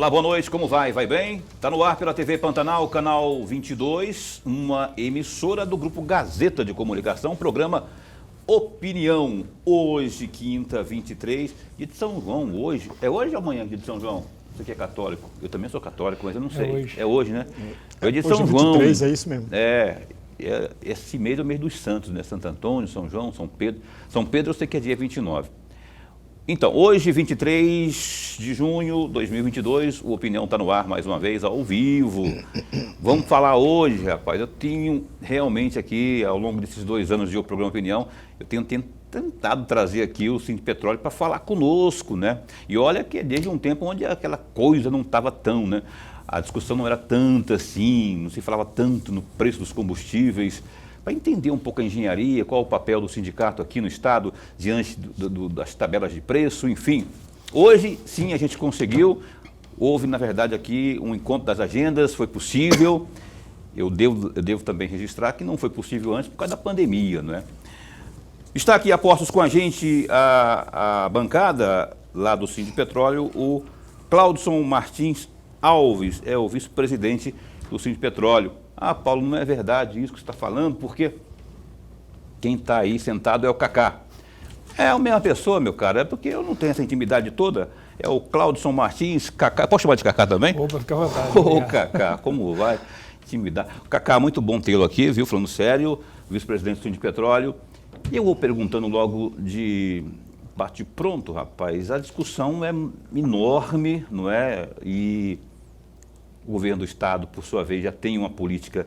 Olá, boa noite, como vai? Vai bem? Está no ar pela TV Pantanal, canal 22, uma emissora do Grupo Gazeta de Comunicação, programa Opinião. Hoje, quinta, 23, dia de São João, hoje. É hoje ou amanhã, dia de São João? Você que é católico? Eu também sou católico, mas eu não sei. É hoje, né? É dia de São João. 23, é isso mesmo. Esse mês é o mês dos santos, né? Santo Antônio, São João, São Pedro. São Pedro eu sei que é dia 29. Então, hoje, 23 de junho de 2022, o Opinião está no ar mais uma vez, ao vivo. Vamos falar hoje, rapaz. Eu tenho realmente aqui, ao longo desses 2 anos de programa Opinião, eu tenho tentado trazer aqui o Sindipetróleo para falar conosco, né? E olha que é desde um tempo onde aquela coisa não estava tão, né? A discussão não era tanta assim, não se falava tanto no preço dos combustíveis. Para entender um pouco a engenharia, qual o papel do sindicato aqui no Estado diante das tabelas de preço, enfim. Hoje, sim, a gente conseguiu. Houve, na verdade, aqui um encontro das agendas, foi possível. Eu devo também registrar que não foi possível antes por causa da pandemia, não é? Está aqui a postos com a gente a bancada lá do Sindipetróleo, o Claudson Martins Alves, é o vice-presidente do Sindipetróleo. Ah, Paulo, não é verdade isso que você está falando, porque quem está aí sentado é o Cacá. É a mesma pessoa, meu cara, é porque eu não tenho essa intimidade toda. É o Claudson Martins, Cacá. Posso chamar de Cacá também? Opa, fica à vontade. Ô, Cacá, como vai? Intimidade. Cacá, muito bom tê-lo aqui, viu? Falando sério, vice-presidente do Sindipetróleo. E eu vou perguntando logo de bate-pronto, rapaz. A discussão é enorme, não é? E o governo do Estado, por sua vez, já tem uma política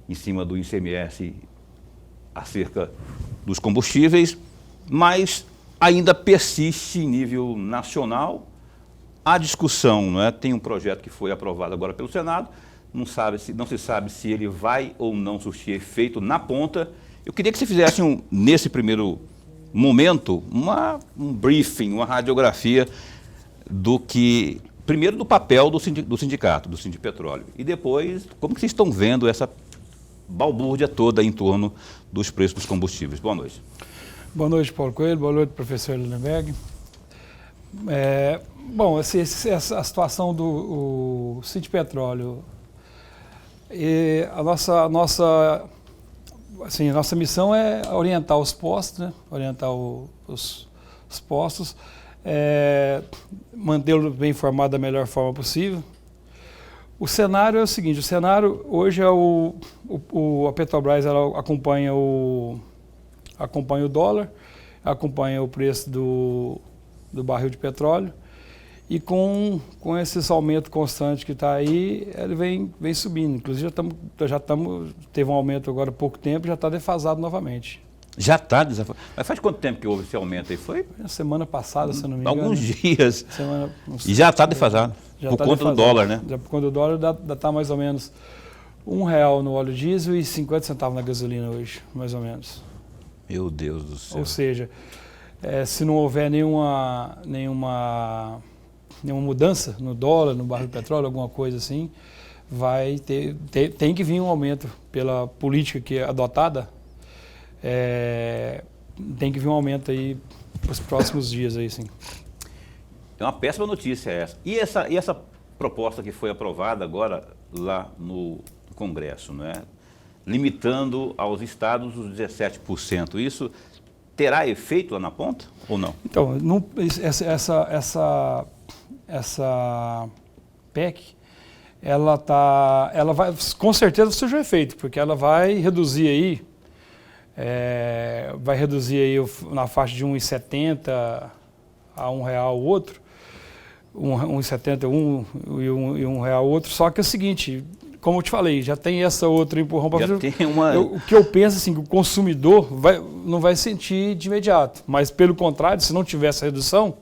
em cima do ICMS acerca dos combustíveis, mas ainda persiste em nível nacional a discussão, não é? Tem um projeto que foi aprovado agora pelo Senado, não se sabe se ele vai ou não surtir efeito na ponta. Eu queria que você fizesse, nesse primeiro momento, um briefing, uma radiografia primeiro do papel do sindicato, do Sindipetróleo, e depois como que vocês estão vendo essa balbúrdia toda em torno dos preços dos combustíveis. Boa noite. Boa noite, Paulo Coelho. Boa noite, professor Lindenberg. Bom, a situação do Sindipetróleo, a nossa missão é orientar os postos, né? Orientar os postos, mantê-lo bem informado da melhor forma possível. O cenário é o seguinte, o cenário hoje é a Petrobras, ela acompanha o dólar, acompanha o preço do barril de petróleo, e com esse aumento constante que está aí, ele vem subindo. Inclusive teve um aumento agora há pouco tempo, já está defasado novamente. Já está desafasado. Mas faz quanto tempo que houve esse aumento aí? Foi? Na semana passada, se não me engano. Alguns dias. E já está defasado. Por conta do dólar, né? Já por conta do dólar, está mais ou menos R$1 no óleo diesel e 50 centavos na gasolina hoje, mais ou menos. Meu Deus do céu. Ou seja, se não houver nenhuma mudança no dólar, no barril de petróleo, alguma coisa assim, tem que vir um aumento pela política que é adotada. Tem que vir um aumento aí para os próximos dias aí, sim. É uma péssima notícia essa. E essa proposta que foi aprovada agora lá no Congresso, não é? Limitando aos estados os 17%. Isso terá efeito lá na ponta ou não? Então, essa PEC, ela vai, com certeza surge um efeito, porque ela vai reduzir aí, na faixa de 1,70 a R$1 o outro, 1,70 um e R$1 o outro, só que é o seguinte, como eu te falei, já tem essa outra empurrão para fazer. O que eu penso assim, que o consumidor não vai sentir de imediato, mas pelo contrário, se não tivesse essa redução,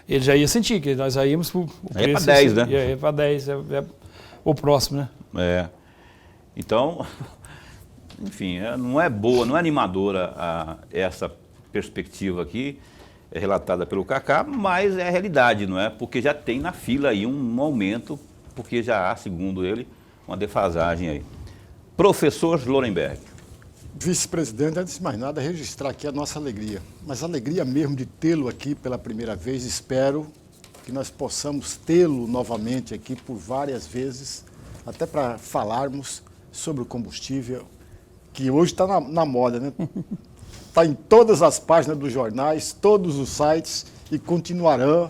ele já ia sentir, que nós já íamos para o preço. É para 10, né? É para 10, é o próximo, né? Então, enfim, não é boa, não é animadora essa perspectiva aqui, relatada pelo Cacá, mas é a realidade, não é? Porque já tem na fila aí um aumento, porque já há, segundo ele, uma defasagem aí. Professor Lorenberg. Vice-presidente, antes de mais nada, registrar aqui a nossa alegria. Mas a alegria mesmo de tê-lo aqui pela primeira vez, espero que nós possamos tê-lo novamente aqui por várias vezes, até para falarmos sobre o combustível, que hoje está na moda, né? Está em todas as páginas dos jornais, todos os sites, e continuará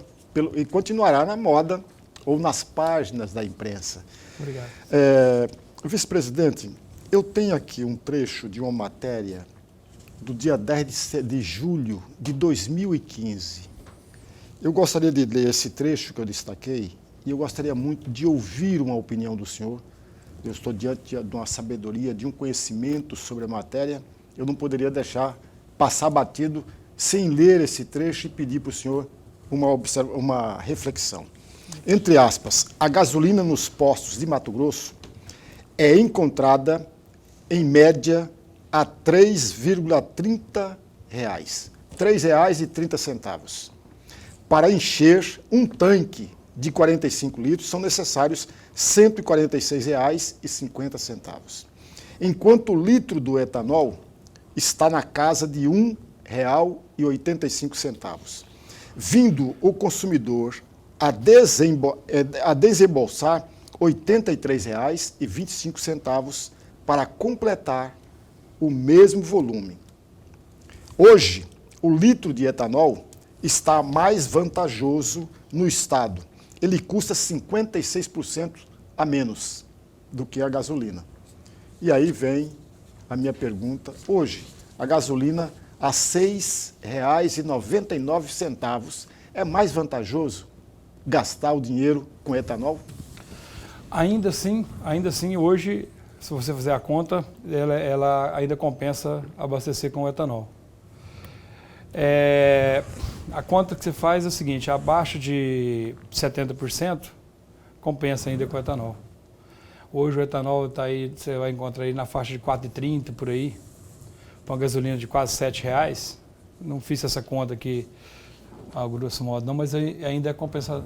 na moda ou nas páginas da imprensa. Obrigado. Vice-presidente, eu tenho aqui um trecho de uma matéria do dia 10 de julho de 2015. Eu gostaria de ler esse trecho que eu destaquei e eu gostaria muito de ouvir uma opinião do senhor. Eu estou diante de uma sabedoria, de um conhecimento sobre a matéria. Eu não poderia passar batido sem ler esse trecho e pedir para o senhor uma reflexão. Entre aspas, a gasolina nos postos de Mato Grosso é encontrada, em média, a R$ 3,30. R$ 3,30. Para encher um tanque de 45 litros, são necessários R$ 146,50. Enquanto o litro do etanol está na casa de R$ 1,85, vindo o consumidor a desembolsar R$ 83,25 para completar o mesmo volume. Hoje, o litro de etanol está mais vantajoso no estado. Ele custa 56% a menos do que a gasolina. E aí vem a minha pergunta. Hoje, a gasolina a R$ 6,99 é mais vantajoso gastar o dinheiro com etanol? Ainda assim, hoje, se você fizer a conta, ela ainda compensa abastecer com etanol. A conta que você faz é o seguinte, abaixo de 70%, compensa ainda com etanol. Hoje o etanol está aí, você vai encontrar aí na faixa de 4,30 por aí, para uma gasolina de quase R$ 7,00. Não fiz essa conta aqui, a grosso modo, não, mas ainda compensa.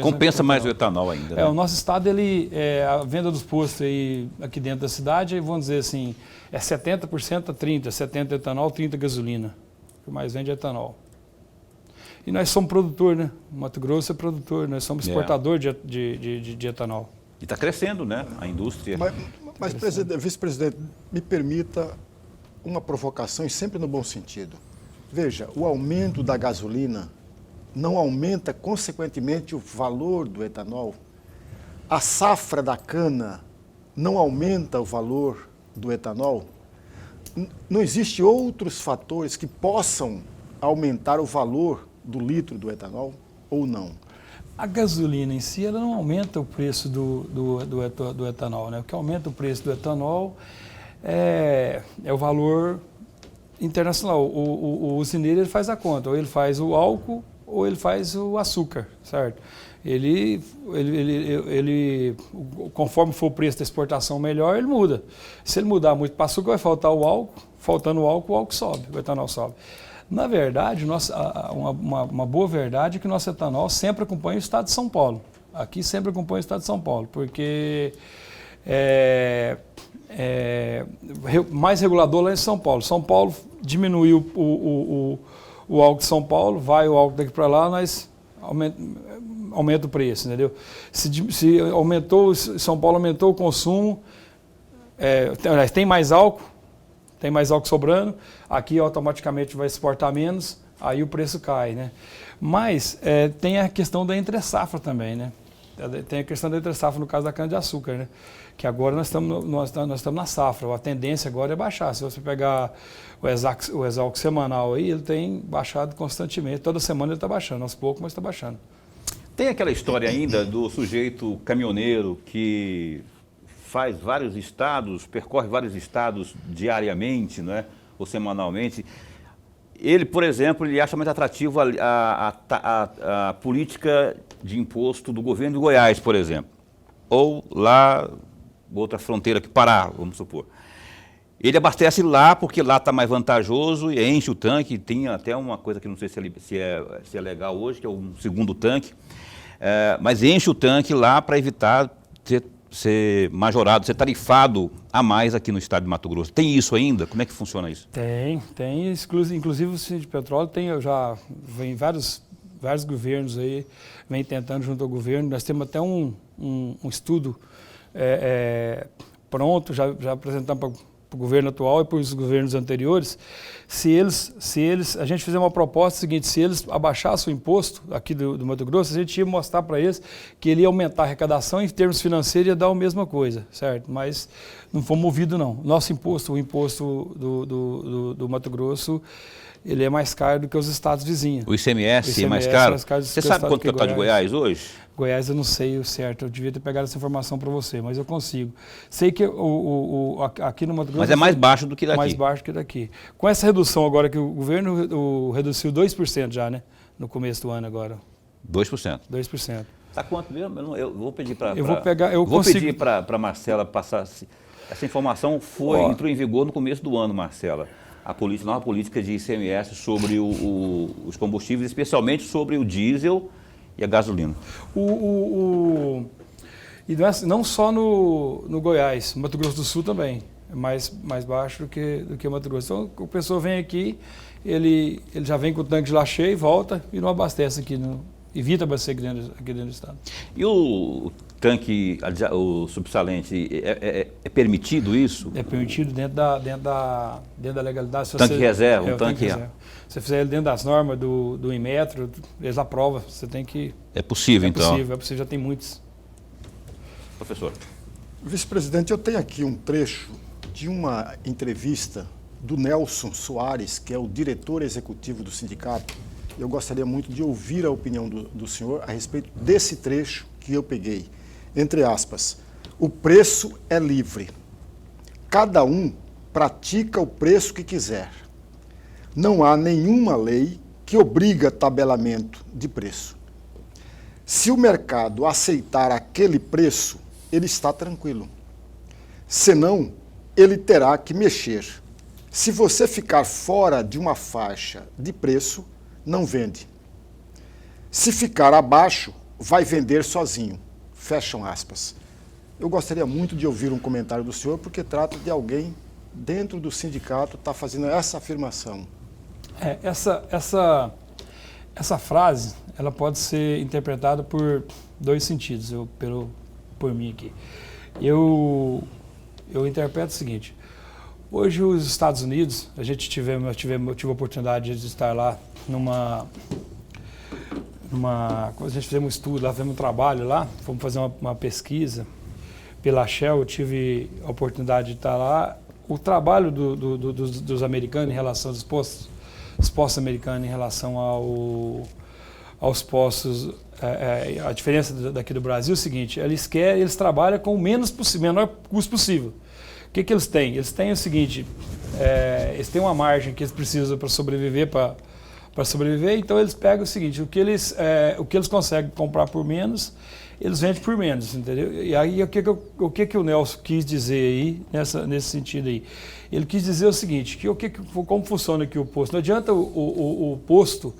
Compensa mais o etanol ainda, né? O nosso estado, a venda dos postos aí, aqui dentro da cidade, vamos dizer assim, é 70% a 30%, 70% etanol, 30% gasolina. O que mais vende é etanol. E nós somos produtor, né? O Mato Grosso é produtor, nós somos exportador de etanol. E está crescendo, né? A indústria. Mas vice-presidente, me permita uma provocação e sempre no bom sentido. Veja, o aumento da gasolina não aumenta, consequentemente, o valor do etanol. A safra da cana não aumenta o valor do etanol. Não existem outros fatores que possam aumentar o valor do litro do etanol ou não? A gasolina em si, ela não aumenta o preço do etanol, né? O que aumenta o preço do etanol é o valor internacional. O usineiro, ele faz a conta, ou ele faz o álcool ou ele faz o açúcar, certo? Conforme for o preço da exportação melhor, ele muda. Se ele mudar muito para açúcar, vai faltar o álcool, faltando o álcool sobe, o etanol sobe. Na verdade, uma boa verdade é que o nosso etanol sempre acompanha o estado de São Paulo. Aqui sempre acompanha o estado de São Paulo, porque mais regulador lá em São Paulo. São Paulo diminuiu o álcool de São Paulo, vai o álcool daqui para lá, nós aumenta o preço, entendeu? Se São Paulo aumentou o consumo, tem mais álcool sobrando, aqui automaticamente vai exportar menos, aí o preço cai, né? Mas tem a questão da entre-safra também, né? Tem a questão da entre-safra no caso da cana-de-açúcar, né? Que agora nós estamos na safra, a tendência agora é baixar. Se você pegar o exalc semanal aí, ele tem baixado constantemente, toda semana ele está baixando, aos poucos, mas está baixando. Tem aquela história ainda do sujeito caminhoneiro que faz vários estados, percorre vários estados diariamente, não é? Ou semanalmente. Ele, por exemplo, ele acha mais atrativo a política de imposto do governo de Goiás, por exemplo. Ou lá, outra fronteira que Pará, vamos supor. Ele abastece lá porque lá está mais vantajoso e enche o tanque. Tem até uma coisa que não sei se é legal hoje, que é um segundo tanque. Mas enche o tanque lá para evitar ser majorado, ser tarifado a mais aqui no estado de Mato Grosso. Tem isso ainda? Como é que funciona isso? Tem. Inclusive o Síndico de Petróleo tem, já vem vários vários governos aí vêm tentando junto ao governo. Nós temos até um estudo pronto, já apresentamos para o governo atual e para os governos anteriores. A gente fizer uma proposta seguinte, se eles abaixassem o imposto aqui do Mato Grosso, a gente ia mostrar para eles que ele ia aumentar a arrecadação em termos financeiros ia dar a mesma coisa, certo? Mas não fomos movidos não. Nosso imposto, o imposto do Mato Grosso, ele é mais caro do que os estados vizinhos. O ICMS é mais caro? Você sabe quanto que está de Goiás hoje? Goiás eu não sei o certo, eu devia ter pegado essa informação para você, mas eu consigo. Sei que aqui no Mato Grosso... Mas é mais baixo do que daqui. Mais baixo que daqui. Com essa redução agora que o governo reduziu 2% já, né? No começo do ano agora. 2%? 2%. Está quanto mesmo? Eu vou pedir para... pedir para a Marcela passar... Essa informação entrou em vigor no começo do ano, Marcela. A nova política de ICMS sobre os combustíveis, especialmente sobre o diesel e a gasolina. E não só no Goiás, no Mato Grosso do Sul também. É mais baixo do que o Mato Grosso. Então, a pessoa vem aqui, ele já vem com o tanque de lá cheio, volta e não abastece aqui, evita abastecer aqui dentro do estado. E o tanque, o subsalente, é permitido isso? É permitido dentro da legalidade. Se tanque reserva, tanque reserva. Se você fizer ele dentro das normas do Inmetro, eles aprovam, você tem que... É possível, então? É possível, já tem muitos. Professor. Vice-presidente, eu tenho aqui um trecho de uma entrevista do Nelson Soares, que é o diretor executivo do sindicato. Eu gostaria muito de ouvir a opinião do senhor a respeito desse trecho que eu peguei. Entre aspas, o preço é livre. Cada um pratica o preço que quiser. Não há nenhuma lei que obriga tabelamento de preço. Se o mercado aceitar aquele preço, ele está tranquilo. Senão, ele terá que mexer. Se você ficar fora de uma faixa de preço, não vende. Se ficar abaixo, vai vender sozinho. Fecham aspas. Eu gostaria muito de ouvir um comentário do senhor, porque trata de alguém dentro do sindicato está fazendo essa afirmação. Essa frase, ela pode ser interpretada por dois sentidos, por mim aqui. Eu interpreto o seguinte: hoje os Estados Unidos, eu tive a oportunidade de estar lá quando a gente fizemos um estudo lá, fizemos um trabalho lá, fomos fazer uma pesquisa pela Shell, eu tive a oportunidade de estar lá. O trabalho dos americanos em relação aos postos americanos em relação aos postos, a diferença daqui do Brasil é o seguinte: eles trabalham com o menor custo possível. O que eles têm? Eles têm o seguinte, eles têm uma margem que eles precisam para sobreviver, então eles pegam o seguinte, o que eles conseguem comprar por menos, eles vendem por menos, entendeu? E aí o que o Nelson quis dizer aí, nesse sentido aí? Ele quis dizer o seguinte, como funciona aqui o posto? Não adianta o posto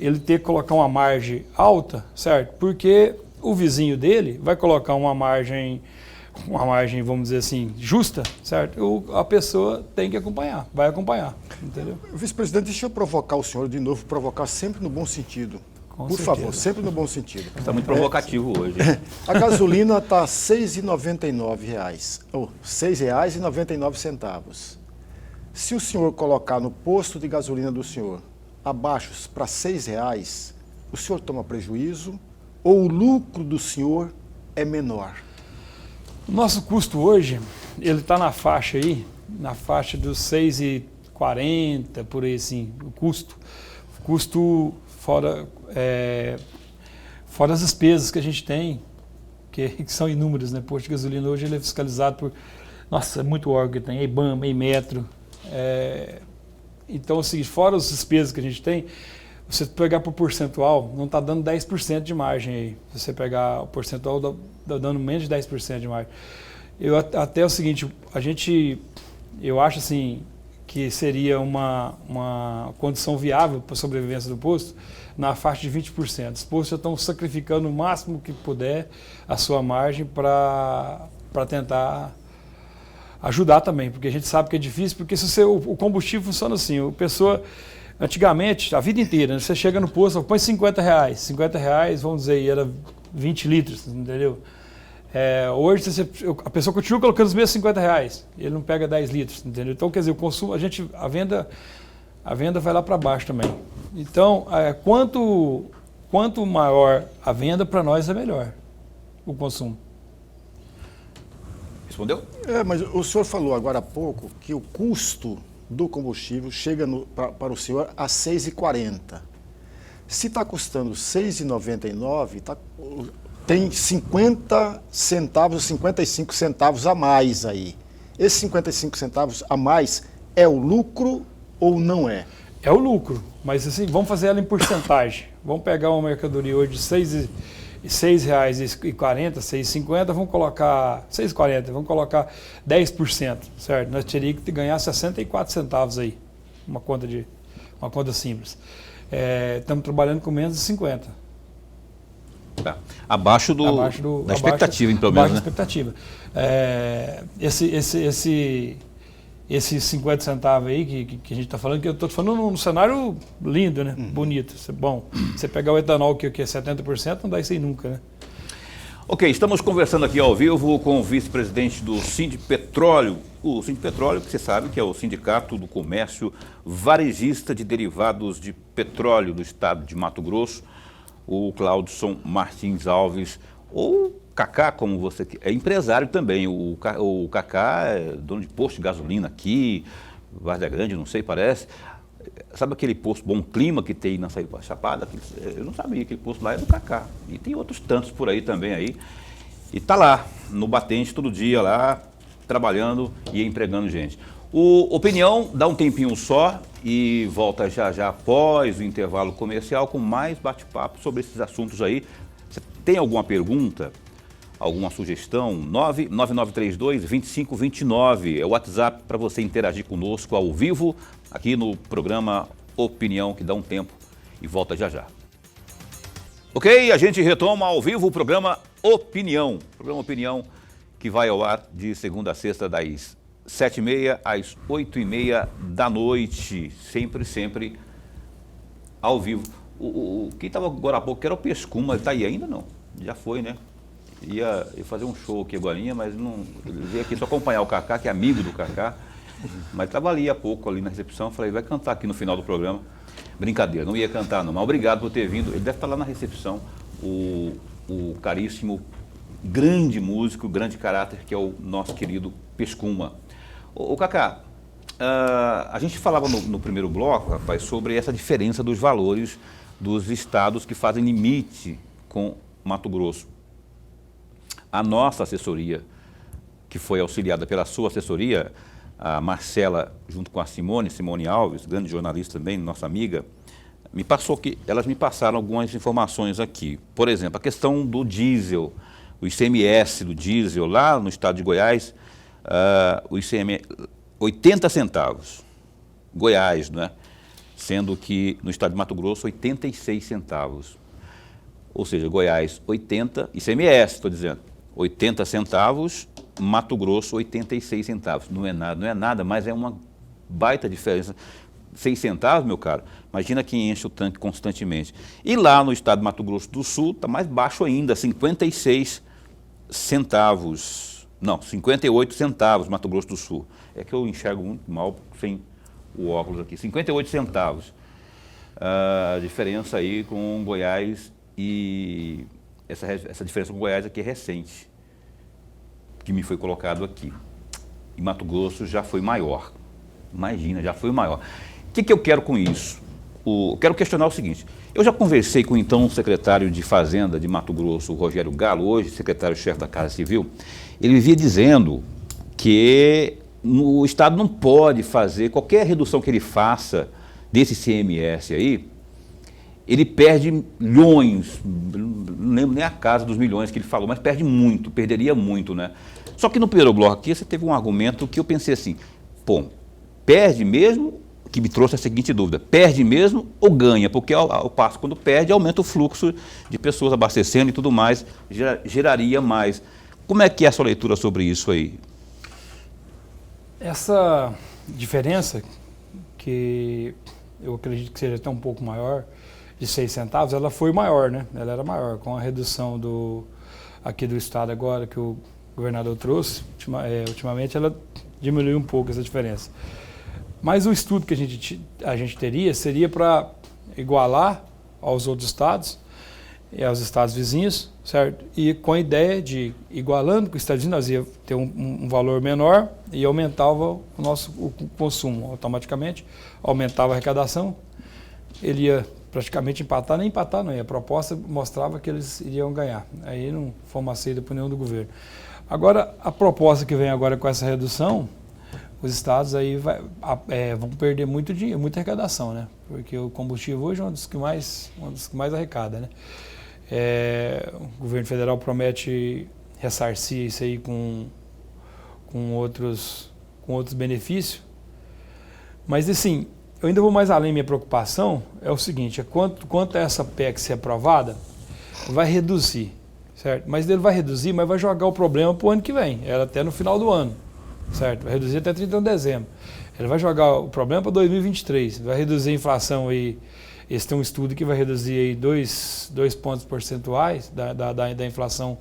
ele ter que colocar uma margem alta, certo? Porque o vizinho dele vai colocar uma margem, vamos dizer assim, justa, certo? A pessoa tem que vai acompanhar, entendeu? Vice-presidente, deixa eu provocar o senhor de novo, provocar sempre no bom sentido. Por favor, sempre no bom sentido. Está muito provocativo hoje. A gasolina está R$ 6,99, ou R$ 6,99. Se o senhor colocar no posto de gasolina do senhor abaixo para R$ 6,00, o senhor toma prejuízo ou o lucro do senhor é menor? O nosso custo hoje, ele está na faixa dos 6,40, por aí assim, o custo fora as despesas que a gente tem, que são inúmeras, né? Posto de gasolina hoje ele é fiscalizado por, é muito órgão que tem, IBAMA, Inmetro. Então, é o seguinte, fora as despesas que a gente tem, você pegar por percentual, não está dando 10% de margem aí. Se você pegar o percentual, está dando menos de 10% de margem. Até o seguinte, eu acho assim, que seria uma condição viável para a sobrevivência do posto na faixa de 20%. Os postos já estão sacrificando o máximo que puder a sua margem para tentar ajudar também, porque a gente sabe que é difícil, porque o combustível funciona assim, Antigamente, a vida inteira, né, você chega no posto, põe R$50. R$50, vamos dizer, era 20 litros, entendeu? Hoje a pessoa continua colocando os mesmos R$50, ele não pega 10 litros, entendeu? Então, quer dizer, o consumo, a venda vai lá para baixo também. Então, quanto maior a venda, para nós é melhor o consumo. Respondeu? Mas o senhor falou agora há pouco que o custo do combustível chega para o senhor a R$ 6,40. Se está custando R$ 6,99, tem 50 centavos, 55 centavos a mais aí. Esses 55 centavos a mais é o lucro ou não é? É o lucro, mas assim, vamos fazer ela em porcentagem. Vamos pegar uma mercadoria hoje de R$ 6,40, R$ 6,50, vamos colocar R$ 6,40, vamos colocar 10%, certo? Nós teríamos que ganhar 64 centavos aí, uma conta simples. Estamos trabalhando com menos de 50. Tá. Abaixo da expectativa, pelo menos, né? Expectativa. Esses 50 centavos aí que a gente está falando, que eu estou falando num cenário lindo, né? Bonito, bom. Você pegar o etanol que é 70%, não dá isso aí nunca, né? Ok, estamos conversando aqui ao vivo com o vice-presidente do Sindipetróleo. O Sindipetróleo, que você sabe que é o Sindicato do Comércio Varejista de Derivados de Petróleo do estado de Mato Grosso, o Claudson Martins Alves, ou Cacá, como você é empresário também. O Cacá é dono de posto de gasolina aqui, Várzea Grande, não sei, parece. Sabe aquele posto Bom Clima que tem na saída para Chapada? Eu não sabia, aquele posto lá é do Cacá. E tem outros tantos por aí também aí. E tá lá, no batente, todo dia lá, trabalhando e empregando gente. O Opinião dá um tempinho só e volta já já após o intervalo comercial com mais bate-papo sobre esses assuntos aí. Você tem alguma pergunta? Alguma sugestão? 99932-2529 é o WhatsApp para você interagir conosco ao vivo, aqui no programa Opinião, que dá um tempo e volta já já. Ok, a gente retoma ao vivo o programa Opinião. Programa Opinião que vai ao ar de segunda a sexta das 7h30 às 8h30 da noite. Sempre ao vivo. Quem estava agora há pouco, que era o Pescuma, ele está aí ainda não? Já foi, né? Ia fazer um show aqui agora, mas não. Ele veio aqui só acompanhar o Cacá, que é amigo do Cacá, mas estava ali há pouco, ali na recepção. Falei, vai cantar aqui no final do programa. Brincadeira, não ia cantar não, mas obrigado por ter vindo. Ele deve estar lá na recepção, o caríssimo, grande músico, grande caráter, que é o nosso querido Pescuma. Ô Cacá, a gente falava no primeiro bloco, rapaz, sobre essa diferença dos valores dos estados que fazem limite com Mato Grosso. A nossa assessoria, que foi auxiliada pela sua assessoria, a Marcela, junto com a Simone Alves, grande jornalista também, nossa amiga, elas me passaram algumas informações aqui. Por exemplo, a questão do diesel, o ICMS do diesel, lá no estado de Goiás, o ICMS, 80 centavos, Goiás, né? Sendo que no estado de Mato Grosso, 86 centavos. Ou seja, Goiás, 80, ICMS, estou dizendo, 80 centavos, Mato Grosso, 86 centavos. Não é nada, mas é uma baita diferença. 6 centavos, meu caro, imagina quem enche o tanque constantemente. E lá no estado de Mato Grosso do Sul, está mais baixo ainda, 56 centavos. Não, 58 centavos, Mato Grosso do Sul. É que eu enxergo muito mal sem o óculos aqui. 58 centavos. A diferença aí com Goiás e essa diferença com Goiás aqui é recente, que me foi colocado aqui. E Mato Grosso já foi maior. Imagina, já foi maior. O que eu quero com isso? Quero questionar o seguinte. Eu já conversei com o então secretário de Fazenda de Mato Grosso, o Rogério Galo, hoje secretário-chefe da Casa Civil. Ele vivia dizendo que o Estado não pode fazer, qualquer redução que ele faça desse ICMS aí, ele perde milhões, não lembro nem a casa dos milhões que ele falou, mas perderia muito, né? Só que no primeiro bloco aqui você teve um argumento que eu pensei assim, pô, perde mesmo, que me trouxe a seguinte dúvida, perde mesmo ou ganha? Porque ao passo, quando perde, aumenta o fluxo de pessoas abastecendo e tudo mais, geraria mais. Como é que é a sua leitura sobre isso aí? Essa diferença que eu acredito que seja até um pouco maior, de 6 centavos, ela foi maior, né? Ela era maior, com a redução aqui do Estado agora, que o governador trouxe, ultimamente ela diminuiu um pouco essa diferença. Mas o estudo que a gente teria seria para igualar aos outros estados e aos estados vizinhos, certo? E com a ideia de, igualando com o estado vizinho, nós ia ter um valor menor e aumentava o consumo automaticamente, aumentava a arrecadação, ele ia praticamente empatar, nem empatar não ia, a proposta mostrava que eles iriam ganhar, aí não foi uma aceita por nenhum do governo. Agora, a proposta que vem agora com essa redução, os estados aí vão perder muito dinheiro, muita arrecadação, né? Porque o combustível hoje é um dos que mais arrecada, né? O governo federal promete ressarcir isso aí com outros benefícios, mas assim, eu ainda vou mais além. Minha preocupação é o seguinte, quanto essa PEC ser aprovada, vai reduzir, certo? Mas ele vai reduzir, mas vai jogar o problema para o ano que vem, era até no final do ano, certo? Vai reduzir até 31 de dezembro. Ele vai jogar o problema para 2023, vai reduzir a inflação aí. Esse tem um estudo que vai reduzir aí 2 pontos percentuais da inflação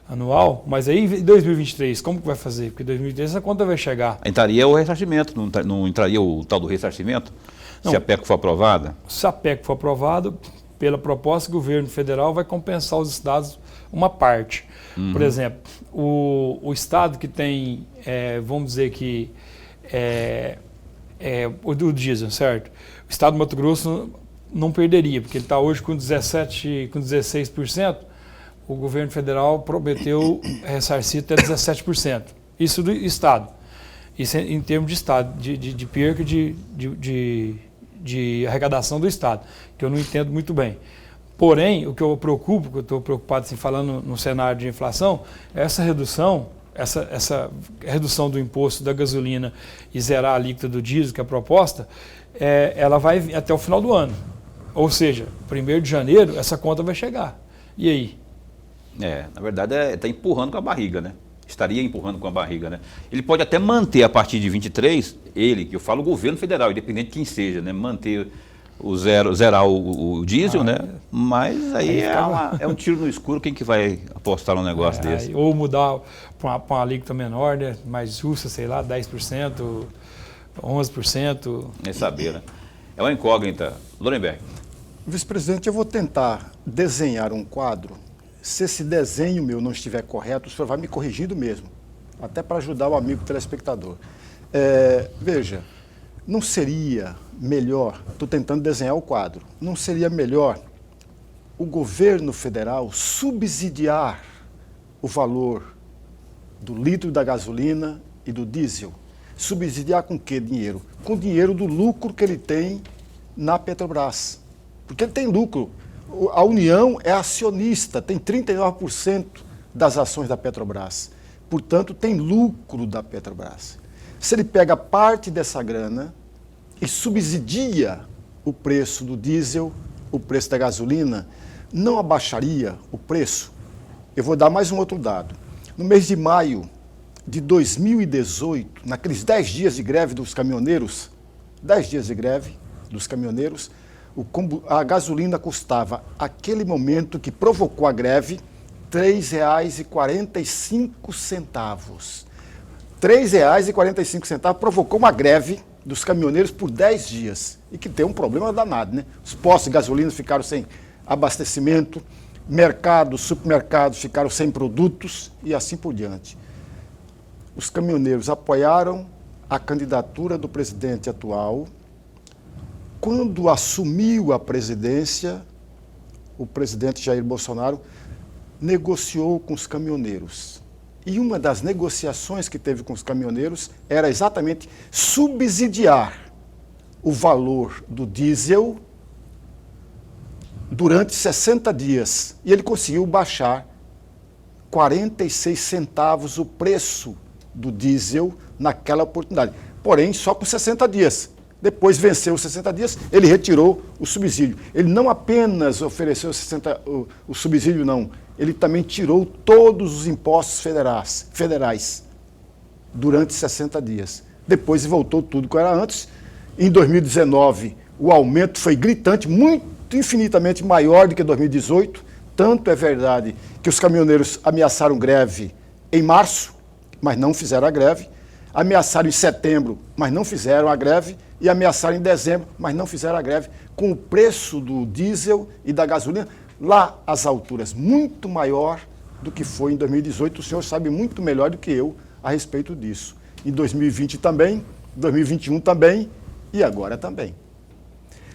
anual, mas aí em 2023, como que vai fazer? Porque em 2023 essa conta vai chegar. Entraria o ressarcimento, não entraria o tal do ressarcimento? Não. Se a PEC for aprovada? Se a PEC for aprovada, pela proposta, o governo federal vai compensar os estados uma parte. Uhum. Por exemplo, o estado que tem, vamos dizer que, o do diesel, certo? O estado do Mato Grosso não perderia, porque ele está hoje com 16%, o governo federal prometeu ressarcir até 17%. Isso do estado. Isso em termos de estado, de perca de arrecadação do estado, que eu não entendo muito bem. Porém, o que eu estou preocupado assim, falando no cenário de inflação, é essa redução do imposto da gasolina e zerar a alíquota do diesel, que é a proposta, ela vai até o final do ano. Ou seja, 1º de janeiro, essa conta vai chegar. E aí? Na verdade, está empurrando com a barriga, né? Estaria empurrando com a barriga, né? Ele pode até manter a partir de 23, que eu falo o governo federal, independente de quem seja, né? Manter zerar o diesel, né? Mas aí é um tiro no escuro, quem que vai apostar num negócio desse? Ou mudar para uma alíquota menor, né? Mais justa, sei lá, 10%, 11%. É saber, né? É uma incógnita. Lorenberg. Vice-presidente, eu vou tentar desenhar um quadro. Se esse desenho meu não estiver correto, o senhor vai me corrigindo mesmo, até para ajudar o amigo telespectador. Veja, não seria melhor, estou tentando desenhar o quadro, não seria melhor o governo federal subsidiar o valor do litro da gasolina e do diesel? Subsidiar com que dinheiro? Com dinheiro do lucro que ele tem na Petrobras. Porque ele tem lucro. A União é acionista, tem 39% das ações da Petrobras. Portanto, tem lucro da Petrobras. Se ele pega parte dessa grana e subsidia o preço do diesel, o preço da gasolina, não abaixaria o preço? Eu vou dar mais um outro dado. No mês de maio de 2018, naqueles 10 dias de greve dos caminhoneiros, 10 dias de greve dos caminhoneiros, a gasolina custava, aquele momento que provocou a greve, R$ 3,45. R$ 3,45 provocou uma greve dos caminhoneiros por 10 dias. E que tem um problema danado, né? Os postos de gasolina ficaram sem abastecimento, mercados, supermercados ficaram sem produtos e assim por diante. Os caminhoneiros apoiaram a candidatura do presidente atual. Quando assumiu a presidência, o presidente Jair Bolsonaro negociou com os caminhoneiros. E uma das negociações que teve com os caminhoneiros era exatamente subsidiar o valor do diesel durante 60 dias. E ele conseguiu baixar 46 centavos o preço do diesel naquela oportunidade. Porém, só por 60 dias. Depois venceu os 60 dias, ele retirou o subsídio. Ele não apenas ofereceu o subsídio, não. Ele também tirou todos os impostos federais durante 60 dias. Depois voltou tudo como era antes. Em 2019, o aumento foi gritante, muito infinitamente maior do que 2018. Tanto é verdade que os caminhoneiros ameaçaram greve em março, mas não fizeram a greve. Ameaçaram em setembro, mas não fizeram a greve. E ameaçaram em dezembro, mas não fizeram a greve. Com o preço do diesel e da gasolina lá às alturas muito maior do que foi em 2018. O senhor sabe muito melhor do que eu a respeito disso. Em 2020 também, 2021 também e agora também.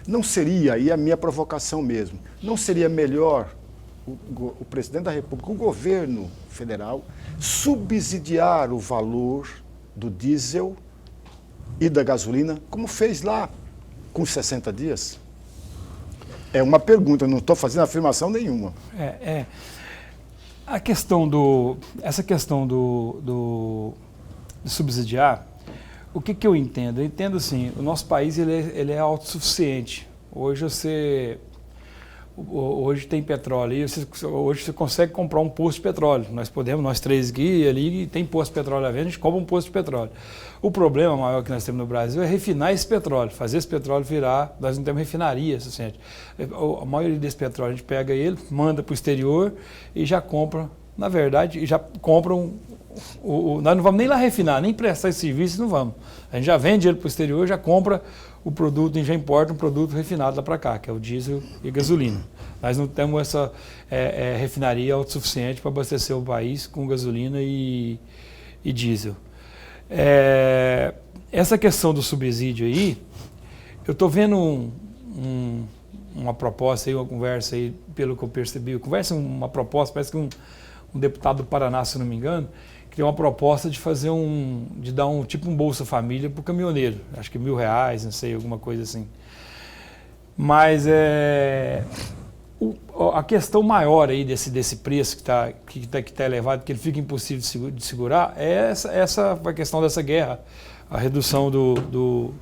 Não seria, e a minha provocação mesmo, não seria melhor o presidente da República, o governo federal, subsidiar o valor do diesel e da gasolina, como fez lá com 60 dias? É uma pergunta, não estou fazendo afirmação nenhuma. Essa questão do subsidiar, o que eu entendo? Eu entendo assim, o nosso país ele é autossuficiente. Hoje tem petróleo, e hoje você consegue comprar um posto de petróleo. Nós três aqui, ali, tem posto de petróleo à venda, a gente compra um posto de petróleo. O problema maior que nós temos no Brasil é refinar esse petróleo, fazer esse petróleo virar, nós não temos refinaria suficiente. A maioria desse petróleo a gente pega ele, manda para o exterior e já compra, na verdade, já compram, nós não vamos nem lá refinar, nem prestar esse serviço, não vamos. A gente já vende ele para o exterior, já compra o produto e já importa um produto refinado lá para cá, que é o diesel e gasolina. Nós não temos essa refinaria autossuficiente para abastecer o país com gasolina e diesel. Essa questão do subsídio aí, eu estou vendo uma proposta aí, uma conversa aí, pelo que eu percebi, uma proposta, parece que um deputado do Paraná, se não me engano, que tem uma proposta de fazer de dar tipo um Bolsa Família para o caminhoneiro, acho que R$1.000, não sei, alguma coisa assim. Mas a questão maior aí desse preço que tá elevado, que ele fica impossível de segurar, é essa a questão dessa guerra, a redução do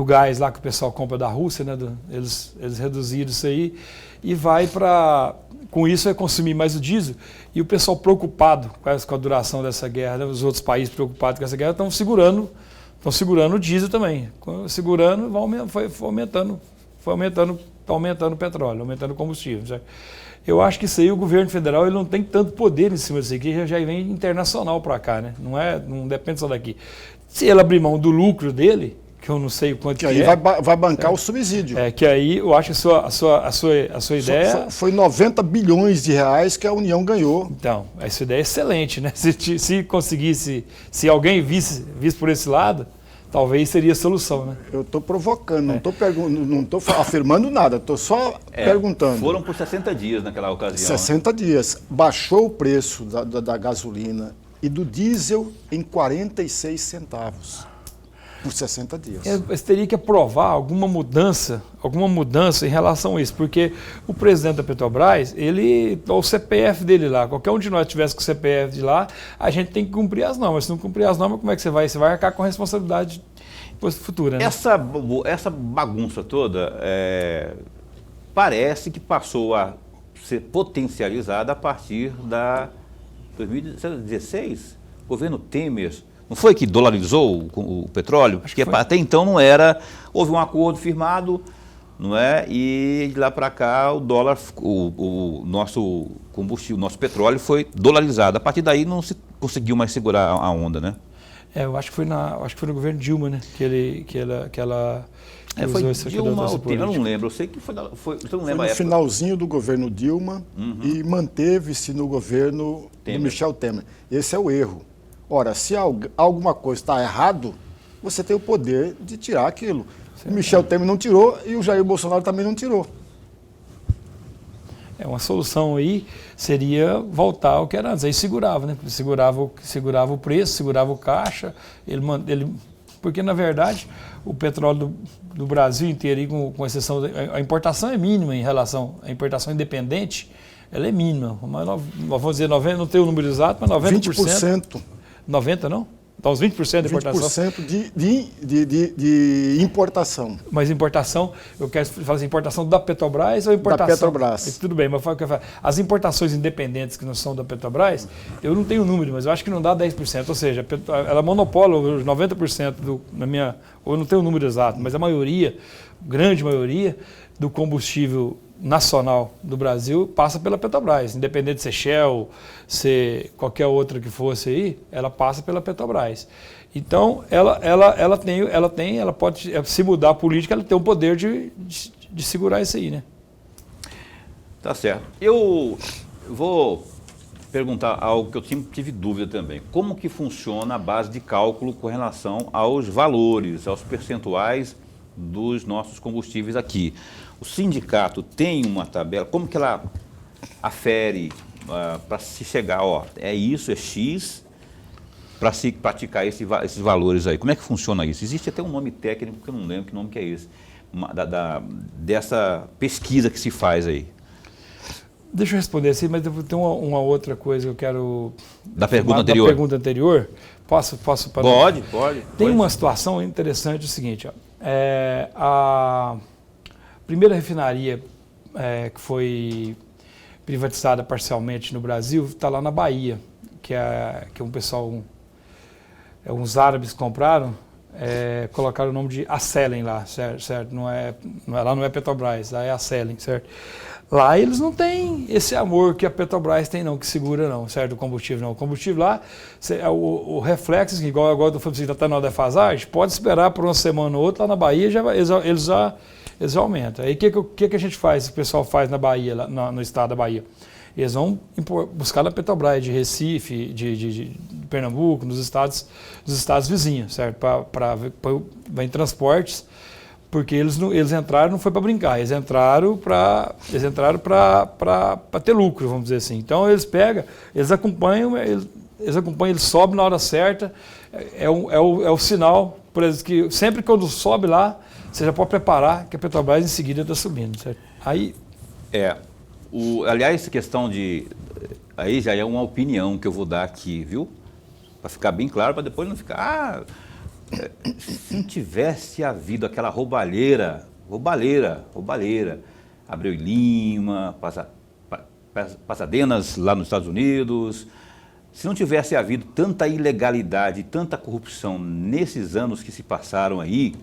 gás lá que o pessoal compra da Rússia, né? Eles reduziram isso aí e vai para... Com isso, é consumir mais o diesel. E o pessoal preocupado com a duração dessa guerra, né? Os outros países preocupados com essa guerra estão segurando o diesel também. Segurando, foi aumentando o petróleo, aumentando o combustível. Certo? Eu acho que isso aí o governo federal ele não tem tanto poder em cima disso aqui, já vem internacional para cá, né? Não depende só daqui. Se ele abrir mão do lucro dele, que eu não sei o quanto que aí é. vai bancar o subsídio. Que aí eu acho que a sua ideia... Foi 90 bilhões de reais que a União ganhou. Então, essa ideia é excelente, né? Se conseguisse, se alguém visse por esse lado, talvez seria a solução, né? Eu estou provocando, não estou afirmando nada, estou só perguntando. Foram por 60 dias naquela ocasião. 60 dias. Baixou o preço da gasolina e do diesel em 46 centavos. Por 60 dias. Você teria que aprovar alguma mudança em relação a isso, porque o presidente da Petrobras, o CPF dele lá, qualquer um de nós tivesse com o CPF de lá, a gente tem que cumprir as normas. Se não cumprir as normas, como é que você vai? Você vai arcar com a responsabilidade futura, né? Essa bagunça toda parece que passou a ser potencializada a partir da 2016, governo Temer. Não foi que dolarizou o petróleo? Porque até então não era. Houve um acordo firmado, não é? E de lá para cá o dólar, o nosso combustível, o nosso petróleo foi dolarizado. A partir daí não se conseguiu mais segurar a onda, né? Eu acho que foi no governo Dilma, né? Que ela foi Dilma ou Temer, eu não lembro. Eu sei que foi no finalzinho do governo Dilma e manteve-se no governo do Michel Temer. Esse é o erro. Ora, se alguma coisa está errado, você tem o poder de tirar aquilo. O Michel Temer não tirou e o Jair Bolsonaro também não tirou. Uma solução aí seria voltar ao que era antes. Aí segurava, né? Segurava o preço, segurava o caixa. Porque, na verdade, o petróleo do Brasil inteiro, aí, com exceção... A importação é mínima em relação... A importação independente, ela é mínima. Mas, vamos dizer, 90, não tenho o número exato, mas 90%... 20%. 90% não? Então, os 20% de importação. 20% de importação. Mas importação, eu quero falar assim, importação da Petrobras ou importação? Da Petrobras. Tudo bem, mas as importações independentes que não são da Petrobras, eu não tenho número, mas eu acho que não dá 10%. Ou seja, ela monopola os 90% eu não tenho o número exato, mas a maioria, grande maioria, do combustível nacional do Brasil passa pela Petrobras, independente de ser Shell, ser qualquer outra que fosse aí, ela passa pela Petrobras. Então, ela pode, se mudar a política, ela tem o poder de segurar isso aí, né? Tá certo. Eu vou perguntar algo que eu tive dúvida também. Como que funciona a base de cálculo com relação aos valores, aos percentuais dos nossos combustíveis aqui? O sindicato tem uma tabela, como que ela afere para se chegar, é isso, é X, para se praticar esses valores aí? Como é que funciona isso? Existe até um nome técnico, que eu não lembro que nome que é esse, dessa pesquisa que se faz aí. Deixa eu responder assim, mas tem uma outra coisa que eu quero... Da pergunta anterior? Da pergunta anterior. Posso? Pode. Tem uma situação interessante, o seguinte, a primeira refinaria que foi privatizada parcialmente no Brasil está lá na Bahia, que um pessoal, uns árabes compraram, colocaram o nome de Acelen lá, certo? Lá não é Petrobras, lá é Acelen, certo? Lá eles não têm esse amor que a Petrobras tem não, que segura não, certo? O combustível não. O combustível lá, o reflexo, igual eu estou falando, está na defasagem, pode esperar por uma semana ou outra, lá na Bahia eles aumentam. Aí o que a gente faz, o pessoal faz na Bahia, lá, no estado da Bahia? Eles vão buscar na Petrobras de Recife, de Pernambuco, nos estados vizinhos, certo? Para em transportes, porque eles entraram, não foi para brincar, eles entraram para ter lucro, vamos dizer assim. Então eles acompanham, eles sobem na hora certa, é o sinal, por exemplo, que sempre quando sobe lá, você já pode preparar que a Petrobras em seguida está subindo, certo? Aí... aliás, essa questão aí já é uma opinião que eu vou dar aqui, viu? Para ficar bem claro, para depois não ficar... se não tivesse havido aquela roubalheira, Abreu e Lima, Pasadenas lá nos Estados Unidos, se não tivesse havido tanta ilegalidade, tanta corrupção nesses anos que se passaram aí,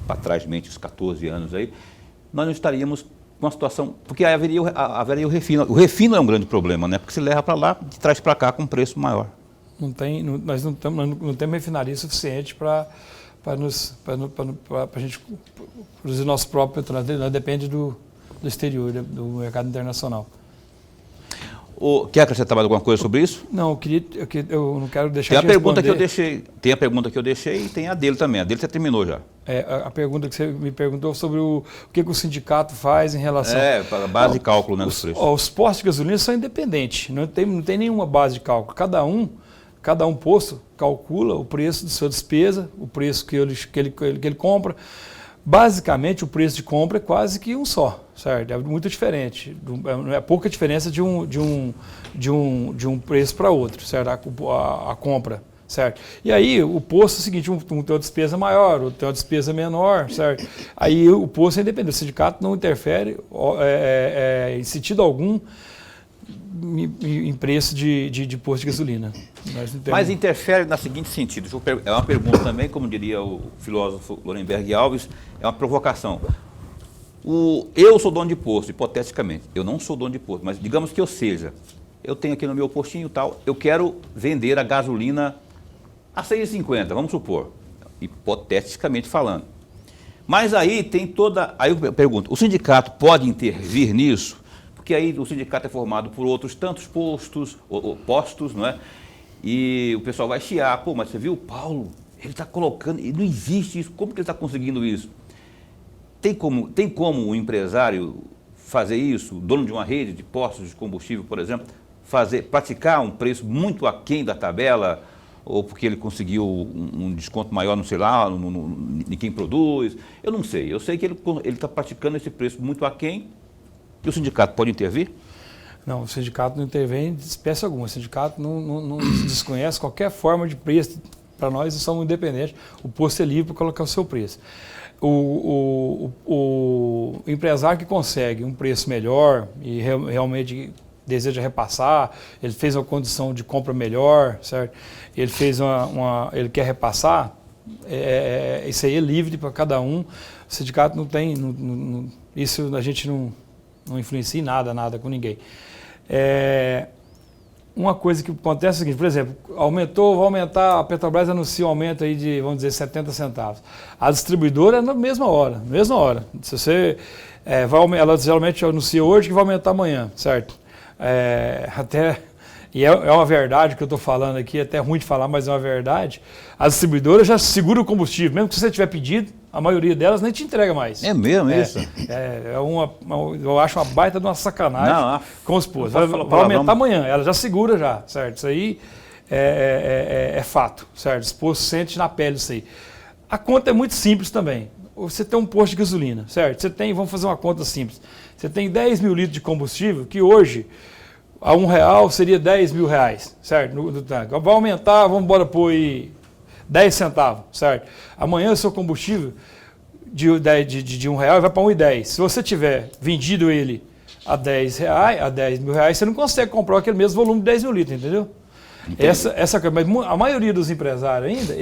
para trás de mente, os 14 anos aí, nós não estaríamos com uma situação, porque haveria o refino. O refino é um grande problema, né? Porque se leva para lá e traz para cá com um preço maior. Nós não temos refinaria suficiente para a gente produzir nosso próprio petróleo. Nós depende do exterior, do mercado internacional. Quer acrescentar mais alguma coisa sobre isso? Não, eu não quero deixar tem de a pergunta responder. que eu deixei. Tem a pergunta que eu deixei e tem a dele também. A dele você terminou já. A pergunta que você me perguntou sobre o que o sindicato faz em relação... para a base de cálculo, né, dos preços. Os postos de gasolina são independentes, não tem nenhuma base de cálculo. Cada um posto calcula o preço de sua despesa, o preço que ele compra. Basicamente, o preço de compra é quase que um só, certo? É muito diferente. É pouca diferença de um preço para outro, certo? A compra, certo? E aí, o posto é o seguinte, um tem uma despesa maior, outro tem uma despesa menor, certo? Aí, o posto é independente. O sindicato não interfere, em sentido algum, em preço de posto de gasolina. Mas interfere no seguinte sentido, é uma pergunta também, como diria o filósofo Lorenberg Alves, é uma provocação. Eu sou dono de posto, hipoteticamente, eu não sou dono de posto, mas digamos que eu seja, eu tenho aqui no meu postinho e tal, eu quero vender a gasolina a R$ 6,50, vamos supor, hipoteticamente falando. Mas aí aí eu pergunto, o sindicato pode intervir nisso? Porque aí o sindicato é formado por outros tantos postos, não é? E o pessoal vai chiar, mas você viu o Paulo, ele está colocando, e não existe isso, como que ele está conseguindo isso? Tem como o empresário fazer isso, o dono de uma rede de postos de combustível, por exemplo, praticar um preço muito aquém da tabela, ou porque ele conseguiu um desconto maior, não sei lá, em quem produz? Eu não sei, eu sei que ele está praticando esse preço muito aquém. E o sindicato pode intervir? Não, o sindicato não intervém de espécie alguma. O sindicato não desconhece qualquer forma de preço. Para nós, somos independentes. O posto é livre para colocar o seu preço. O empresário que consegue um preço melhor e realmente deseja repassar, ele fez uma condição de compra melhor, certo? Ele fez ele quer repassar, isso aí é livre para cada um. O sindicato não tem, isso a gente não influencia em nada com ninguém. Uma coisa que acontece é o seguinte, por exemplo, vai aumentar, a Petrobras anuncia um aumento aí de, vamos dizer, 70 centavos. A distribuidora é na mesma hora. Se você, ela geralmente anuncia hoje que vai aumentar amanhã, certo? E é uma verdade que eu estou falando aqui, é até ruim de falar, mas é uma verdade. A distribuidora já segura o combustível, mesmo que você tiver pedido, a maioria delas nem te entrega mais. É mesmo isso? Eu acho uma baita de uma sacanagem com os postos. Vai aumentar amanhã, ela já segura já, certo? Isso aí é fato, certo? Os postos sentem na pele isso aí. A conta é muito simples também. Você tem um posto de gasolina, certo? Vamos fazer uma conta simples. Você tem 10 mil litros de combustível, que hoje, a R$1 seria 10 mil reais, certo? No tanque. Vai aumentar, vamos embora pôr aí 10 centavos, certo? Amanhã o seu combustível de R$1 vai para 1,10. Se você tiver vendido ele a 10 mil reais, você não consegue comprar aquele mesmo volume de 10 mil litros, entendeu? Mas a maioria dos empresários ainda,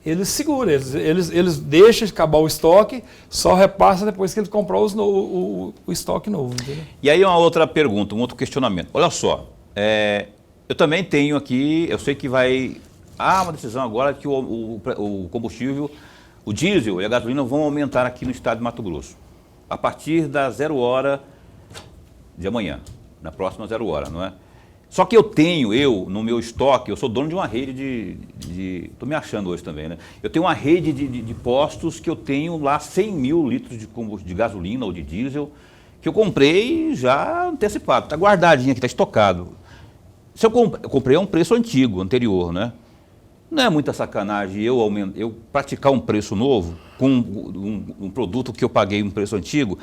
eles seguram, eles deixam acabar o estoque, só repassa depois que eles comprar o estoque novo. Entendeu? E aí uma outra pergunta, um outro questionamento. Olha só, eu também tenho aqui, eu sei que há uma decisão agora que o combustível, o diesel e a gasolina vão aumentar aqui no estado de Mato Grosso, a partir da 0 hora de amanhã, na próxima 0 hora, não é? Só que no meu estoque, eu sou dono de uma rede estou me achando hoje também, né? Eu tenho uma rede de postos que eu tenho lá 100 mil litros de gasolina ou de diesel, que eu comprei já antecipado, está guardadinho aqui, está estocado. Se eu comprei a um preço anterior, né? Não é muita sacanagem eu praticar um preço novo com um produto que eu paguei um preço antigo.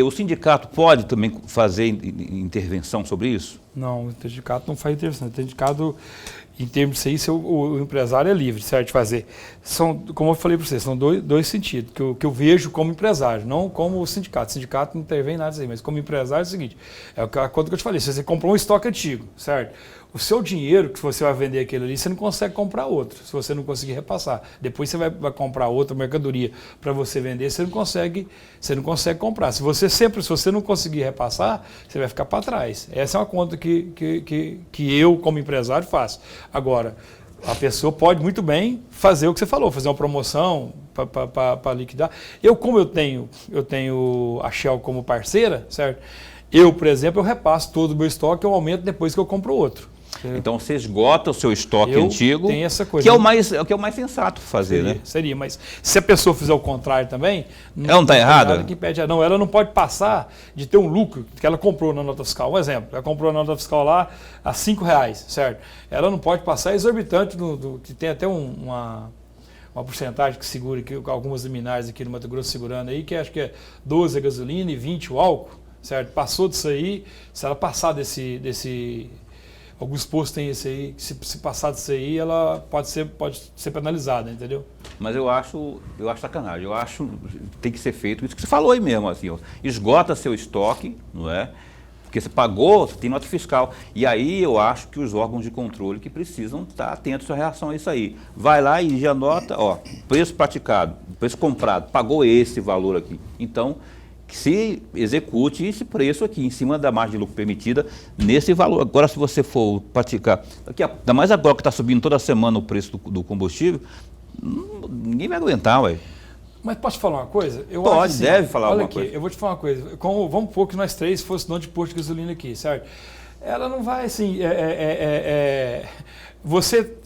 O sindicato pode também fazer intervenção sobre isso? Não, o sindicato não faz intervenção. O sindicato, em termos disso aí, o empresário é livre, certo, de fazer. Como eu falei para vocês, são dois sentidos que eu vejo como empresário, não como o sindicato. O sindicato não intervém em nada disso aí, mas como empresário é o seguinte, a conta que eu te falei, se você comprou um estoque antigo, certo? O seu dinheiro que você vai vender aquele ali, você não consegue comprar outro, se você não conseguir repassar. Depois você vai comprar outra mercadoria para você vender, você não consegue comprar. Se você não conseguir repassar, você vai ficar para trás. Essa é uma conta que eu, como empresário, faço. Agora, a pessoa pode muito bem fazer o que você falou, fazer uma promoção para liquidar. Como eu tenho a Shell como parceira, certo? Por exemplo, eu repasso todo o meu estoque, eu aumento depois que eu compro outro. Então você esgota o seu estoque antigo, tem essa coisa, que é o mais sensato fazer, né? Seria, mas se a pessoa fizer o contrário também... Ela não está errada? Que impede, não, ela não pode passar de ter um lucro que ela comprou na nota fiscal. Um exemplo, ela comprou na nota fiscal lá a R$5, certo? Ela não pode passar exorbitante, que tem até uma porcentagem que segura, que algumas liminares aqui no Mato Grosso segurando aí, que acho que é 12 a gasolina e 20 o álcool, certo? Passou disso aí, se ela passar desse alguns postos têm esse aí, se passar disso aí, ela pode ser penalizada, entendeu? Mas eu acho sacanagem, eu acho que tem que ser feito isso que você falou aí mesmo, assim, ó, esgota seu estoque, não é? Porque você pagou, você tem nota fiscal. E aí eu acho que os órgãos de controle que precisam estar atentos à reação a isso aí. Vai lá e já anota, preço praticado, preço comprado, pagou esse valor aqui. Então, que se execute esse preço aqui, em cima da margem de lucro permitida, nesse valor. Agora, se você for praticar, ainda mais agora que está subindo toda semana o preço do combustível, ninguém vai aguentar, ué. Mas posso te falar uma coisa? Deve falar alguma coisa. Eu vou te falar uma coisa. Vamos supor que nós três fosse dono de posto de gasolina aqui, certo? Ela não vai assim... Você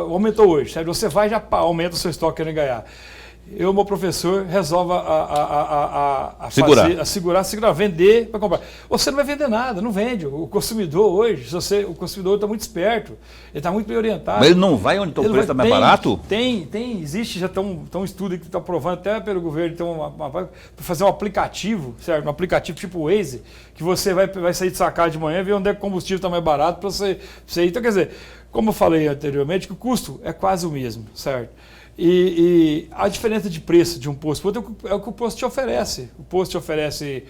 aumentou hoje, certo? Você vai e já aumenta o seu estoque querendo ganhar. meu professor, resolve segurar, vender para comprar. Você não vai vender nada, não vende. O consumidor hoje, o consumidor está muito esperto, ele está muito bem orientado. Mas ele não vai onde o preço está mais barato? Existe já um estudo que está provando até pelo governo, então para fazer um aplicativo, certo? Um aplicativo tipo o Waze, que você vai sair de sacada de manhã e ver onde é que o combustível está mais barato para você ir. Então, quer dizer, como eu falei anteriormente, que o custo é quase o mesmo, certo? E a diferença de preço de um posto para outro é o que o posto te oferece. O posto te oferece,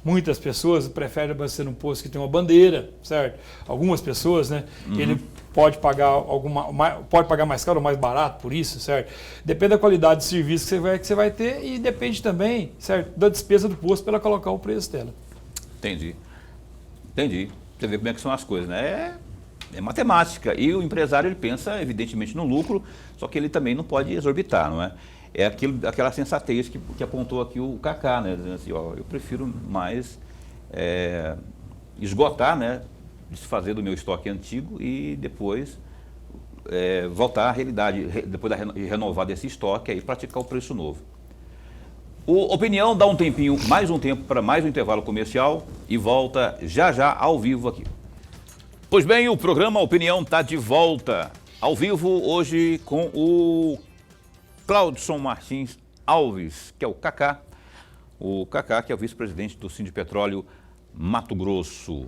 muitas pessoas preferem abastecer num posto que tem uma bandeira, certo? Algumas pessoas, né? Uhum. Ele pode pagar mais caro ou mais barato por isso, certo? Depende da qualidade de serviço que você vai ter e depende também, certo, da despesa do posto para ela colocar o preço dela. Entendi. Você vê como é que são as coisas, né? É matemática. E o empresário, ele pensa, evidentemente, no lucro, só que ele também não pode exorbitar, não é? É aquela sensatez que apontou aqui o Kaká, né? Dizendo assim, ó, eu prefiro mais esgotar, né? Desfazer do meu estoque antigo e depois voltar à realidade, depois de renovar desse estoque, aí praticar o preço novo. O Opinião dá um tempinho, mais um tempo para mais um intervalo comercial e volta já ao vivo aqui. Pois bem, o programa Opinião está de volta, ao vivo hoje com o Claudson Martins Alves, que é o Kaká. O Kaká, que é o vice-presidente do Sindipetróleo Mato Grosso.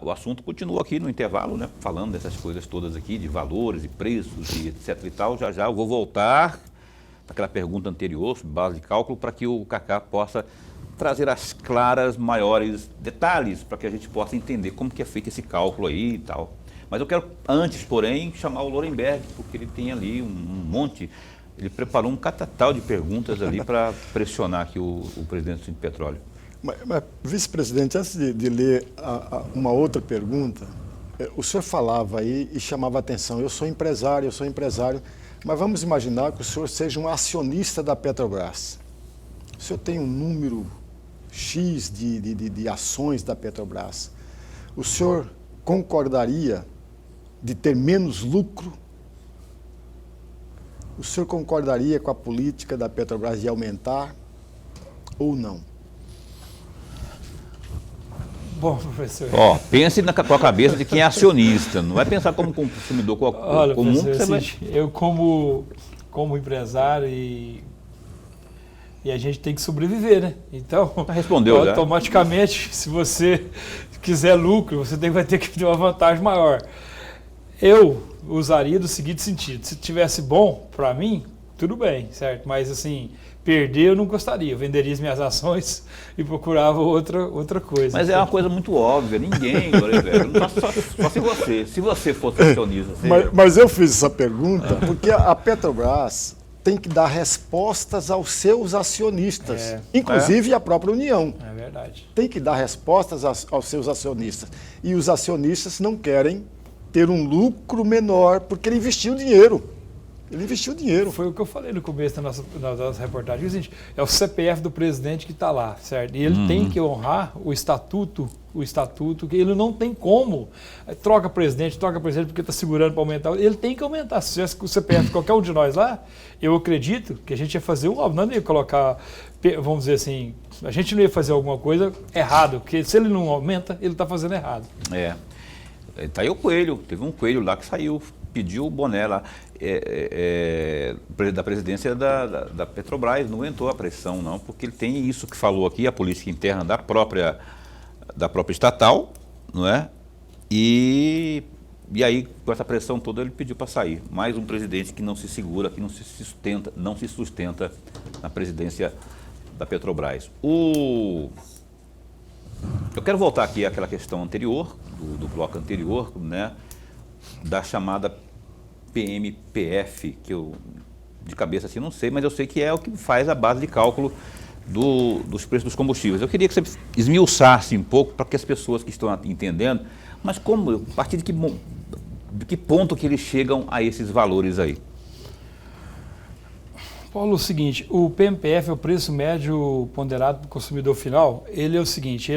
O assunto continua aqui no intervalo, né, falando dessas coisas todas aqui, de valores e preços e etc e tal. Já eu vou voltar àquela pergunta anterior, sobre base de cálculo, para que o Kaká possa trazer às claras maiores detalhes para que a gente possa entender como que é feito esse cálculo aí e tal. Mas eu quero, antes, porém, chamar o Lorenberg, porque ele tem ali um monte, ele preparou um catatal de perguntas ali para pressionar aqui o presidente do Sindipetróleo. Mas vice-presidente, antes de ler uma outra pergunta, o senhor falava aí e chamava a atenção, eu sou empresário, mas vamos imaginar que o senhor seja um acionista da Petrobras. O senhor tem um número X de ações da Petrobras. O senhor concordaria de ter menos lucro? O senhor concordaria com a política da Petrobras de aumentar ou não? Bom, professor. Pense com a cabeça de quem é acionista, não vai pensar como consumidor comum. Eu como empresário e a gente tem que sobreviver, né? Então, respondeu, automaticamente, se você quiser lucro, vai ter que ter uma vantagem maior. Eu usaria do seguinte sentido, se tivesse bom para mim, tudo bem, certo? Mas assim, perder eu não gostaria, eu venderia as minhas ações e procurava outra coisa. Mas é uma coisa muito óbvia, ninguém, só se você fosse acionista. Mas eu fiz essa pergunta porque a Petrobras tem que dar respostas aos seus acionistas, inclusive a própria União. É verdade. Tem que dar respostas aos seus acionistas. E os acionistas não querem ter um lucro menor, porque ele investiu dinheiro. Foi o que eu falei no começo da nossa reportagem. É o CPF do presidente que está lá, certo? E ele tem que honrar o estatuto, que ele não tem como. Troca presidente porque está segurando para aumentar. Ele tem que aumentar. Se tivesse o CPF de qualquer um de nós lá, eu acredito que a gente ia fazer não ia colocar, vamos dizer assim, a gente não ia fazer alguma coisa errado, porque se ele não aumenta, ele está fazendo errado. Está aí o Coelho, teve um Coelho lá que saiu, pediu o boné lá, da presidência da Petrobras, não aguentou a pressão não, porque ele tem isso que falou aqui, a política interna da própria estatal, não é? E aí, com essa pressão toda, ele pediu para sair. Mais um presidente que não se segura, que não se sustenta na presidência da Petrobras. Eu quero voltar aqui àquela questão anterior, do bloco anterior, né, da chamada PMPF, que eu de cabeça assim não sei, mas eu sei que é o que faz a base de cálculo dos preços dos combustíveis. Eu queria que você esmiuçasse um pouco para que as pessoas que estão entendendo, mas a partir de que ponto que eles chegam a esses valores aí? Paulo, é o seguinte, o PMPF é o preço médio ponderado para o consumidor final. Ele é o seguinte,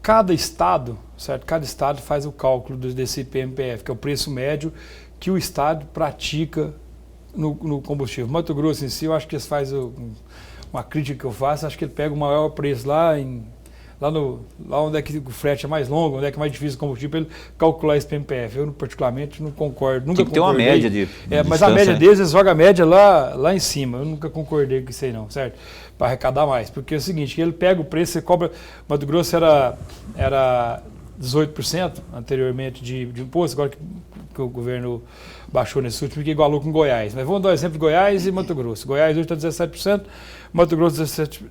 cada estado, certo? Cada estado faz o cálculo desse PMPF, que é o preço médio que o Estado pratica no combustível. Mato Grosso em si, eu acho que eles fazem uma crítica que eu faço, acho que ele pega o maior preço lá onde é que o frete é mais longo, onde é que é mais difícil o combustível, para ele calcular esse PMPF. Eu, particularmente, não concordo. Nunca tem uma média de mas a média deles, eles jogam a média lá em cima. Eu nunca concordei com isso aí, não, certo? Para arrecadar mais. Porque é o seguinte, ele pega o preço, você cobra... Mato Grosso era 18% anteriormente de imposto, agora que o governo baixou nesse último, que igualou com Goiás. Mas vamos dar o exemplo de Goiás e Mato Grosso. Goiás hoje está 17%, Mato Grosso 17%.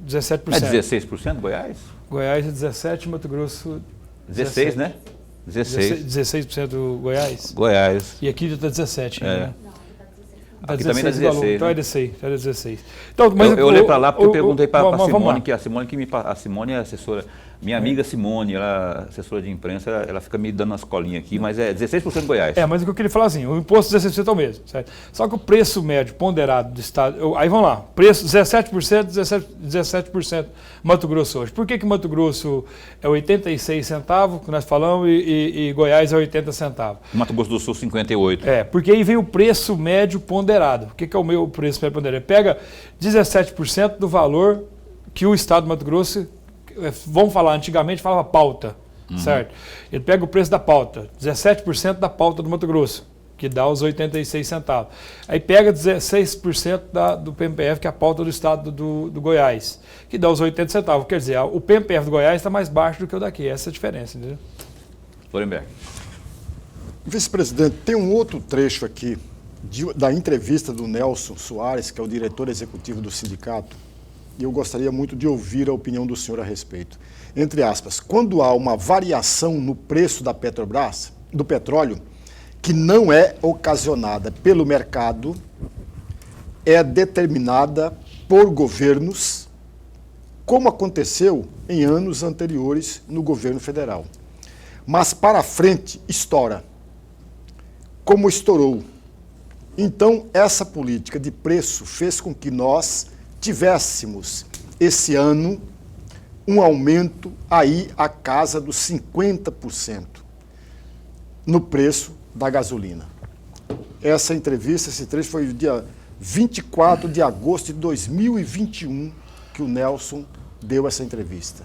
É 16% Goiás? Goiás é 17%, Mato Grosso 16, né? 16% Goiás. Goiás. E aqui já está 17%. Né? Aqui também está 16. Então é 16. Então, mas eu olhei para lá porque eu perguntei para a Simone, que a Simone é assessora. Minha amiga Simone, ela é assessora de imprensa, ela fica me dando umas colinhas aqui, mas é 16% Goiás. Mas o que eu queria falar assim, o imposto 16% é o mesmo, certo? Só que o preço médio ponderado do Estado, aí vamos lá, preço 17% Mato Grosso hoje. Por que Mato Grosso é 86 centavos, que nós falamos, e Goiás é 80 centavos? Mato Grosso do Sul 58. Porque aí vem o preço médio ponderado. O que é o meu preço médio ponderado? Ele pega 17% do valor que o Estado do Mato Grosso, vamos falar, antigamente falava pauta, certo? Ele pega o preço da pauta, 17% da pauta do Mato Grosso, que dá os 86 centavos. Aí pega 16% do PMPF, que é a pauta do Estado do Goiás, que dá os 80 centavos. Quer dizer, o PMPF do Goiás está mais baixo do que o daqui, essa é a diferença, entendeu? Lorenberg. Vice-presidente, tem um outro trecho aqui da entrevista do Nelson Soares, que é o diretor executivo do sindicato, e eu gostaria muito de ouvir a opinião do senhor a respeito. Entre aspas, quando há uma variação no preço da Petrobras, do petróleo, que não é ocasionada pelo mercado, é determinada por governos, como aconteceu em anos anteriores no governo federal. Mas para frente estoura, como estourou. Então, essa política de preço fez com que nós tivéssemos esse ano um aumento aí à casa dos 50% no preço da gasolina. Essa entrevista, esse trecho foi no dia 24 de agosto de 2021 que o Nelson deu essa entrevista.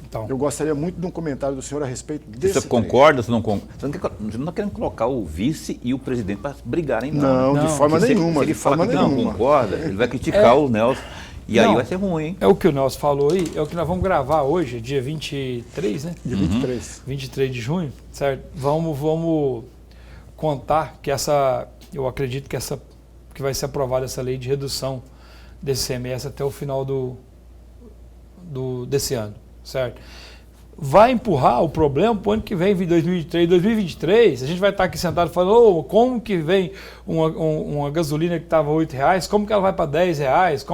Então, eu gostaria muito de um comentário do senhor a respeito desse trecho. Você concorda? Você não está querendo colocar o vice e o presidente para brigarem, não. Não, de forma nenhuma. Se ele falar que não concorda, ele vai criticar o Nelson. E aí vai ser ruim, hein? É o que o Nelson falou aí, é o que nós vamos gravar hoje, dia 23, né? Dia 23. 23 de junho, certo? Vamos contar que eu acredito que vai ser aprovada essa lei de redução desse CMS até o final desse ano, certo? Vai empurrar o problema para o ano que vem, 2023, a gente vai estar aqui sentado falando, como que vem uma gasolina que estava R$8, como que ela vai para R$10,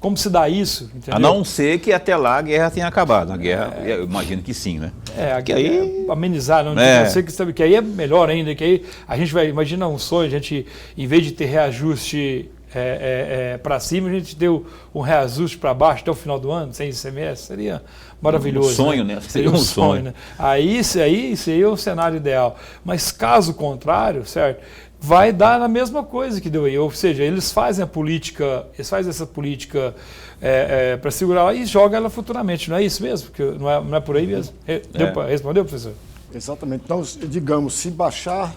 como se dá isso, entendeu? A não ser que até lá a guerra tenha acabado, a guerra, eu imagino que sim, né? Que aí amenizar, não sei que aí é melhor ainda, que aí a gente vai, imagina um sonho, a gente, em vez de ter reajuste para cima, a gente deu um reajuste para baixo até o final do ano, sem ICMS, seria maravilhoso. Um sonho, né? Seria um sonho, né? Aí isso aí é o cenário ideal. Mas caso contrário, certo? Vai dar na mesma coisa que deu aí. Ou seja, eles fazem essa política para segurar lá e jogam ela futuramente. Não é isso mesmo? Porque não é por aí mesmo? Respondeu, professor? Exatamente. Então, digamos, se baixar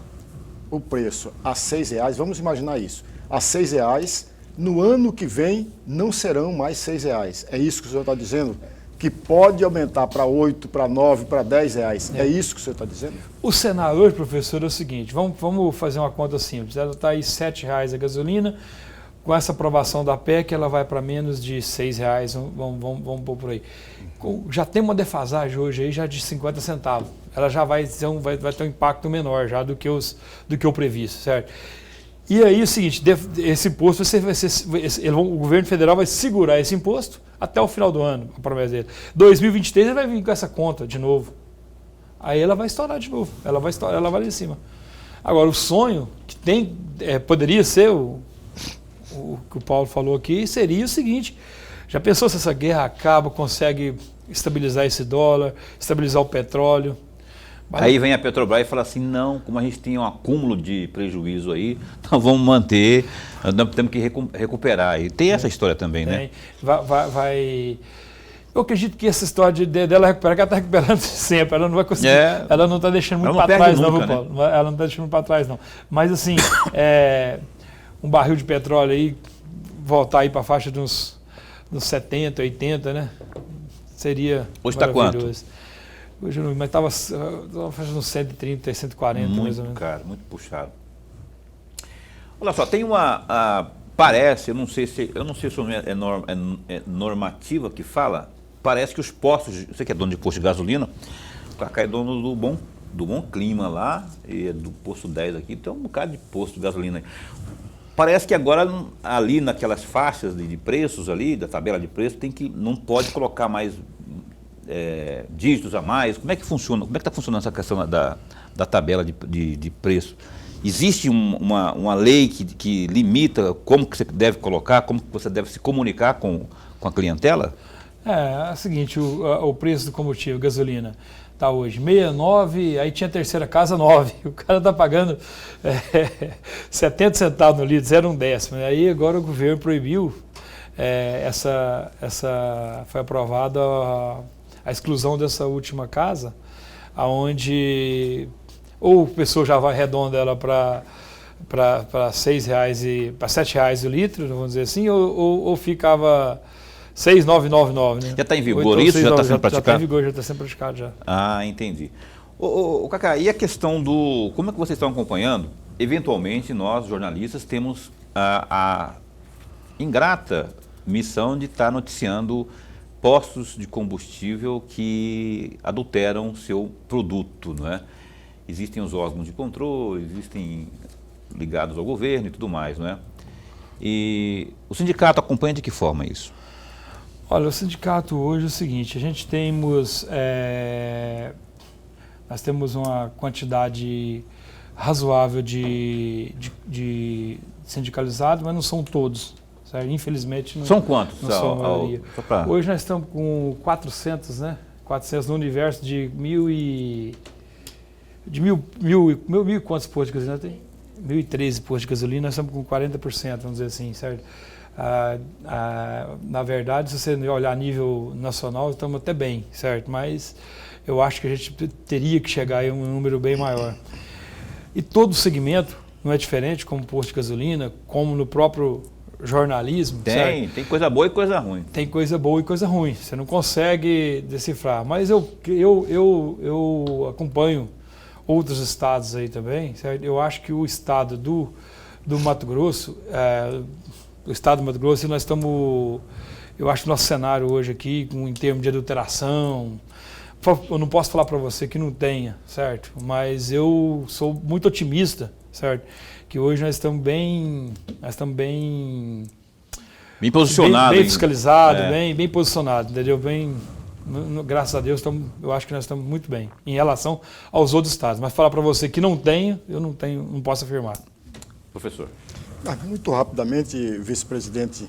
o preço a R$6, vamos imaginar isso. A R$6, no ano que vem não serão mais R$6. É isso que o senhor está dizendo? Que pode aumentar para 8, para 9, para R$10. É isso que o senhor está dizendo? O cenário hoje, professor, é o seguinte, vamos fazer uma conta simples. Ela está aí R$7 a gasolina, com essa aprovação da PEC ela vai para menos de R$6, vamos pôr por aí. Já tem uma defasagem hoje aí já de 50 centavos. Ela já vai ter um impacto menor já do que o previsto, certo? E aí é o seguinte, esse imposto, o governo federal vai segurar esse imposto até o final do ano, a promessa dele. 2023 ele vai vir com essa conta de novo. Aí ela vai estourar de novo, ela vai lá em cima. Agora, o sonho que tem, poderia ser o que o Paulo falou aqui, seria o seguinte, já pensou se essa guerra acaba, consegue estabilizar esse dólar, estabilizar o petróleo, Aí vem a Petrobras e fala assim, não, como a gente tem um acúmulo de prejuízo aí, então vamos manter, nós temos que recuperar. E tem essa história também, né? Vai... Eu acredito que essa história dela recuperar, que ela está recuperando sempre, ela não vai conseguir, ela não está deixando muito para trás não, Paulo. Né? Ela não está deixando para trás não. Mas assim, um barril de petróleo aí, voltar aí para a faixa de uns 70, 80, né? Seria hoje está quanto? Hoje não, mas estava fazendo uns 130, 140, muito mais ou menos. Caro, muito puxado. Olha só, tem parece, eu não sei se é normativa que fala, parece que os postos, você que é dono de posto de gasolina, o Cacá é dono do Bom Clima lá, e do posto 10 aqui, tem um bocado de posto de gasolina aí. Parece que agora, ali naquelas faixas de preços ali, da tabela de preço, não pode colocar mais dígitos a mais. Como é que funciona? Como é que está funcionando essa questão da tabela de preço? Existe uma lei que limita como que você deve colocar, como que você deve se comunicar com a clientela? É o seguinte, o preço do combustível, gasolina, está hoje 69, aí tinha a terceira casa 9. O cara está pagando 70 centavos no litro, 0,1 décimo. Aí agora o governo proibiu, foi aprovada a exclusão dessa última casa, onde ou a pessoa já vai arredonda ela para R$ 7 o litro, vamos dizer assim, ou ficava 6,999, né? Já está em vigor isso? Já está sendo praticado? Já está em vigor, já está sendo praticado já. Ah, entendi. Ô, Cacá, e a questão como é que vocês estão acompanhando? Eventualmente nós, jornalistas, temos a ingrata missão de estar noticiando postos de combustível que adulteram seu produto, não é? Existem os órgãos de controle, existem ligados ao governo e tudo mais, não é? E o sindicato acompanha de que forma isso? Olha, o sindicato hoje é o seguinte, nós temos uma quantidade razoável de sindicalizados, mas não são todos, certo? Infelizmente não são quantos? Não são a maioria. Hoje nós estamos com 400, né? 400 no universo de 1.000 e quantos postos de gasolina tem? 1.013 postos de gasolina, nós estamos com 40%, vamos dizer assim, certo? Na verdade, se você olhar a nível nacional, estamos até bem, certo? Mas eu acho que a gente teria que chegar a um número bem maior. E todo segmento não é diferente, como posto de gasolina, como no próprio jornalismo. Tem coisa boa e coisa ruim. Tem coisa boa e coisa ruim, você não consegue decifrar. Mas eu acompanho outros estados aí também, certo? Eu acho que o estado do Mato Grosso, o estado do Mato Grosso, nós estamos, eu acho que o nosso cenário hoje aqui, em termos de adulteração, eu não posso falar para você que não tenha, certo? Mas eu sou muito otimista, certo? Que hoje nós estamos bem posicionados, bem fiscalizados, bem posicionados, entendeu? Graças a Deus, eu acho que nós estamos muito bem em relação aos outros estados. Mas falar para você que não tenho, eu não posso afirmar. Professor. Muito rapidamente, vice-presidente,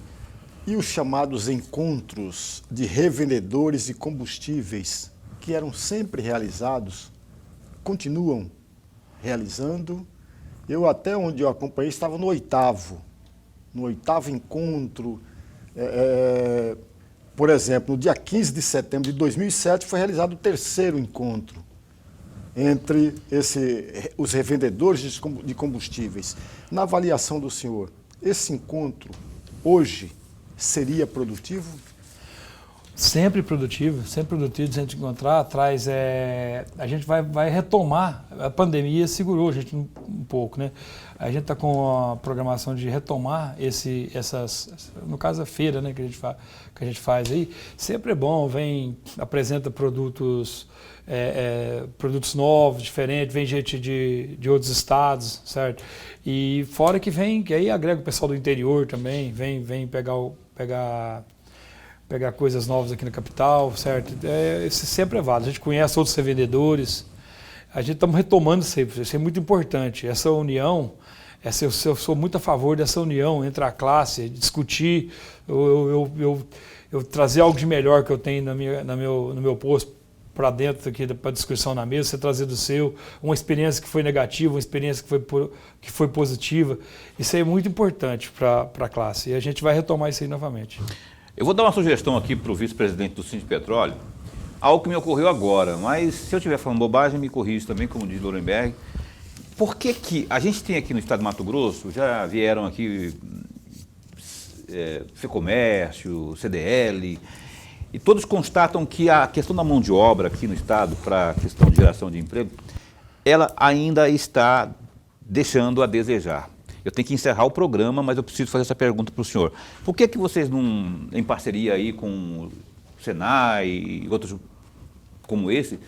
e os chamados encontros de revendedores de combustíveis que eram sempre realizados, continuam realizando? Eu, até onde eu acompanhei, estava no oitavo encontro. Por exemplo, no dia 15 de setembro de 2007 foi realizado o terceiro encontro entre os revendedores de combustíveis. Na avaliação do senhor, esse encontro hoje seria produtivo? Sempre produtivo de a gente encontrar, atrás a gente vai retomar, a pandemia segurou a gente um pouco, né? A gente está com a programação de retomar no caso a feira, né, que a gente faz aí, sempre é bom, apresenta produtos novos, diferentes, vem gente de outros estados, certo? E fora que aí agrega o pessoal do interior também, vem pegar coisas novas aqui na capital, certo? Isso sempre é válido. A gente conhece outros revendedores, a gente está retomando sempre, isso é muito importante. Essa união, eu sou muito a favor dessa união entre a classe, discutir, eu trazer algo de melhor que eu tenho no meu posto para dentro aqui para discussão na mesa, você trazer do seu, uma experiência que foi negativa, uma experiência que foi positiva. Isso aí é muito importante para a classe e a gente vai retomar isso aí novamente. Eu vou dar uma sugestão aqui para o vice-presidente do Sindipetróleo, algo que me ocorreu agora, mas se eu estiver falando bobagem, me corrige também, como diz Lorenberg. Por que a gente tem aqui no estado de Mato Grosso, já vieram aqui FEComércio, CDL, e todos constatam que a questão da mão de obra aqui no estado, para a questão de geração de emprego, ela ainda está deixando a desejar. Eu tenho que encerrar o programa, mas eu preciso fazer essa pergunta para o senhor. Por que vocês não, em parceria aí com o Senai e outros como esse,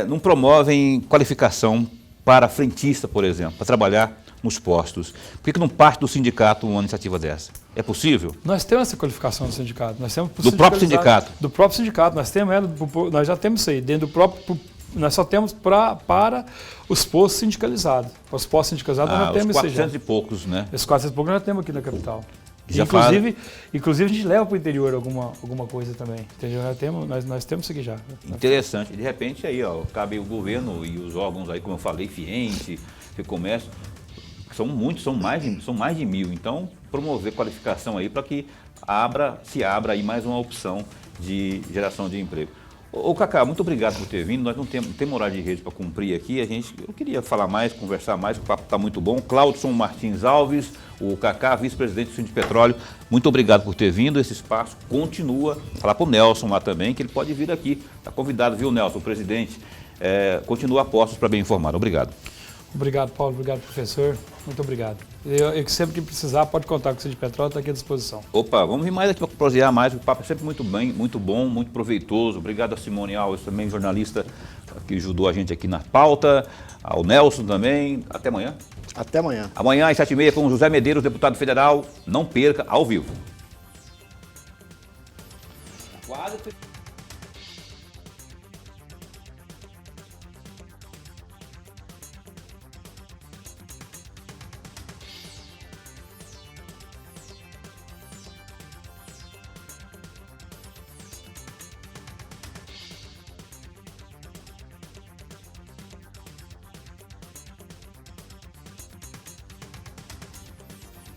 não promovem qualificação para frentista, por exemplo, para trabalhar nos postos? Por que não parte do sindicato uma iniciativa dessa? É possível? Nós temos essa qualificação do sindicato. Nós temos do próprio sindicato? Do próprio sindicato. Nós já temos isso aí, dentro do próprio. Nós só temos para os postos sindicalizados. Os postos sindicalizados nós já temos isso aí. Os 400 e poucos, né? Esses 400 e poucos nós já temos aqui na capital. Inclusive a gente leva para o interior alguma coisa também. Entendeu? Nós temos isso aqui já. Interessante. De repente aí, ó, cabe o governo e os órgãos aí, como eu falei, FIENTE, FEComércio, são muitos, são mais de 1.000. Então, promover qualificação aí para que se abra aí mais uma opção de geração de emprego. Ô Cacá, muito obrigado por ter vindo. Nós não temos horário de rede para cumprir aqui. Eu queria falar mais, conversar mais, o papo está muito bom. Claudson Martins Alves, o Cacá, vice-presidente do Sindipetróleo, muito obrigado por ter vindo. Esse espaço continua. Falar para o Nelson lá também, que ele pode vir aqui. Está convidado, viu, Nelson, o presidente. Continua a postos para bem informado. Obrigado. Obrigado, Paulo. Obrigado, professor. Muito obrigado. Eu sempre que precisar, pode contar com o Sindipetróleo, está aqui à disposição. Opa, vamos vir mais aqui para prosear mais. O papo é sempre muito bem, muito bom, muito proveitoso. Obrigado a Simone Alves, também jornalista, que ajudou a gente aqui na pauta. Ao Nelson também. Até amanhã. Até amanhã. Amanhã, às 7h30, com o José Medeiros, deputado federal. Não perca, ao vivo. Quase.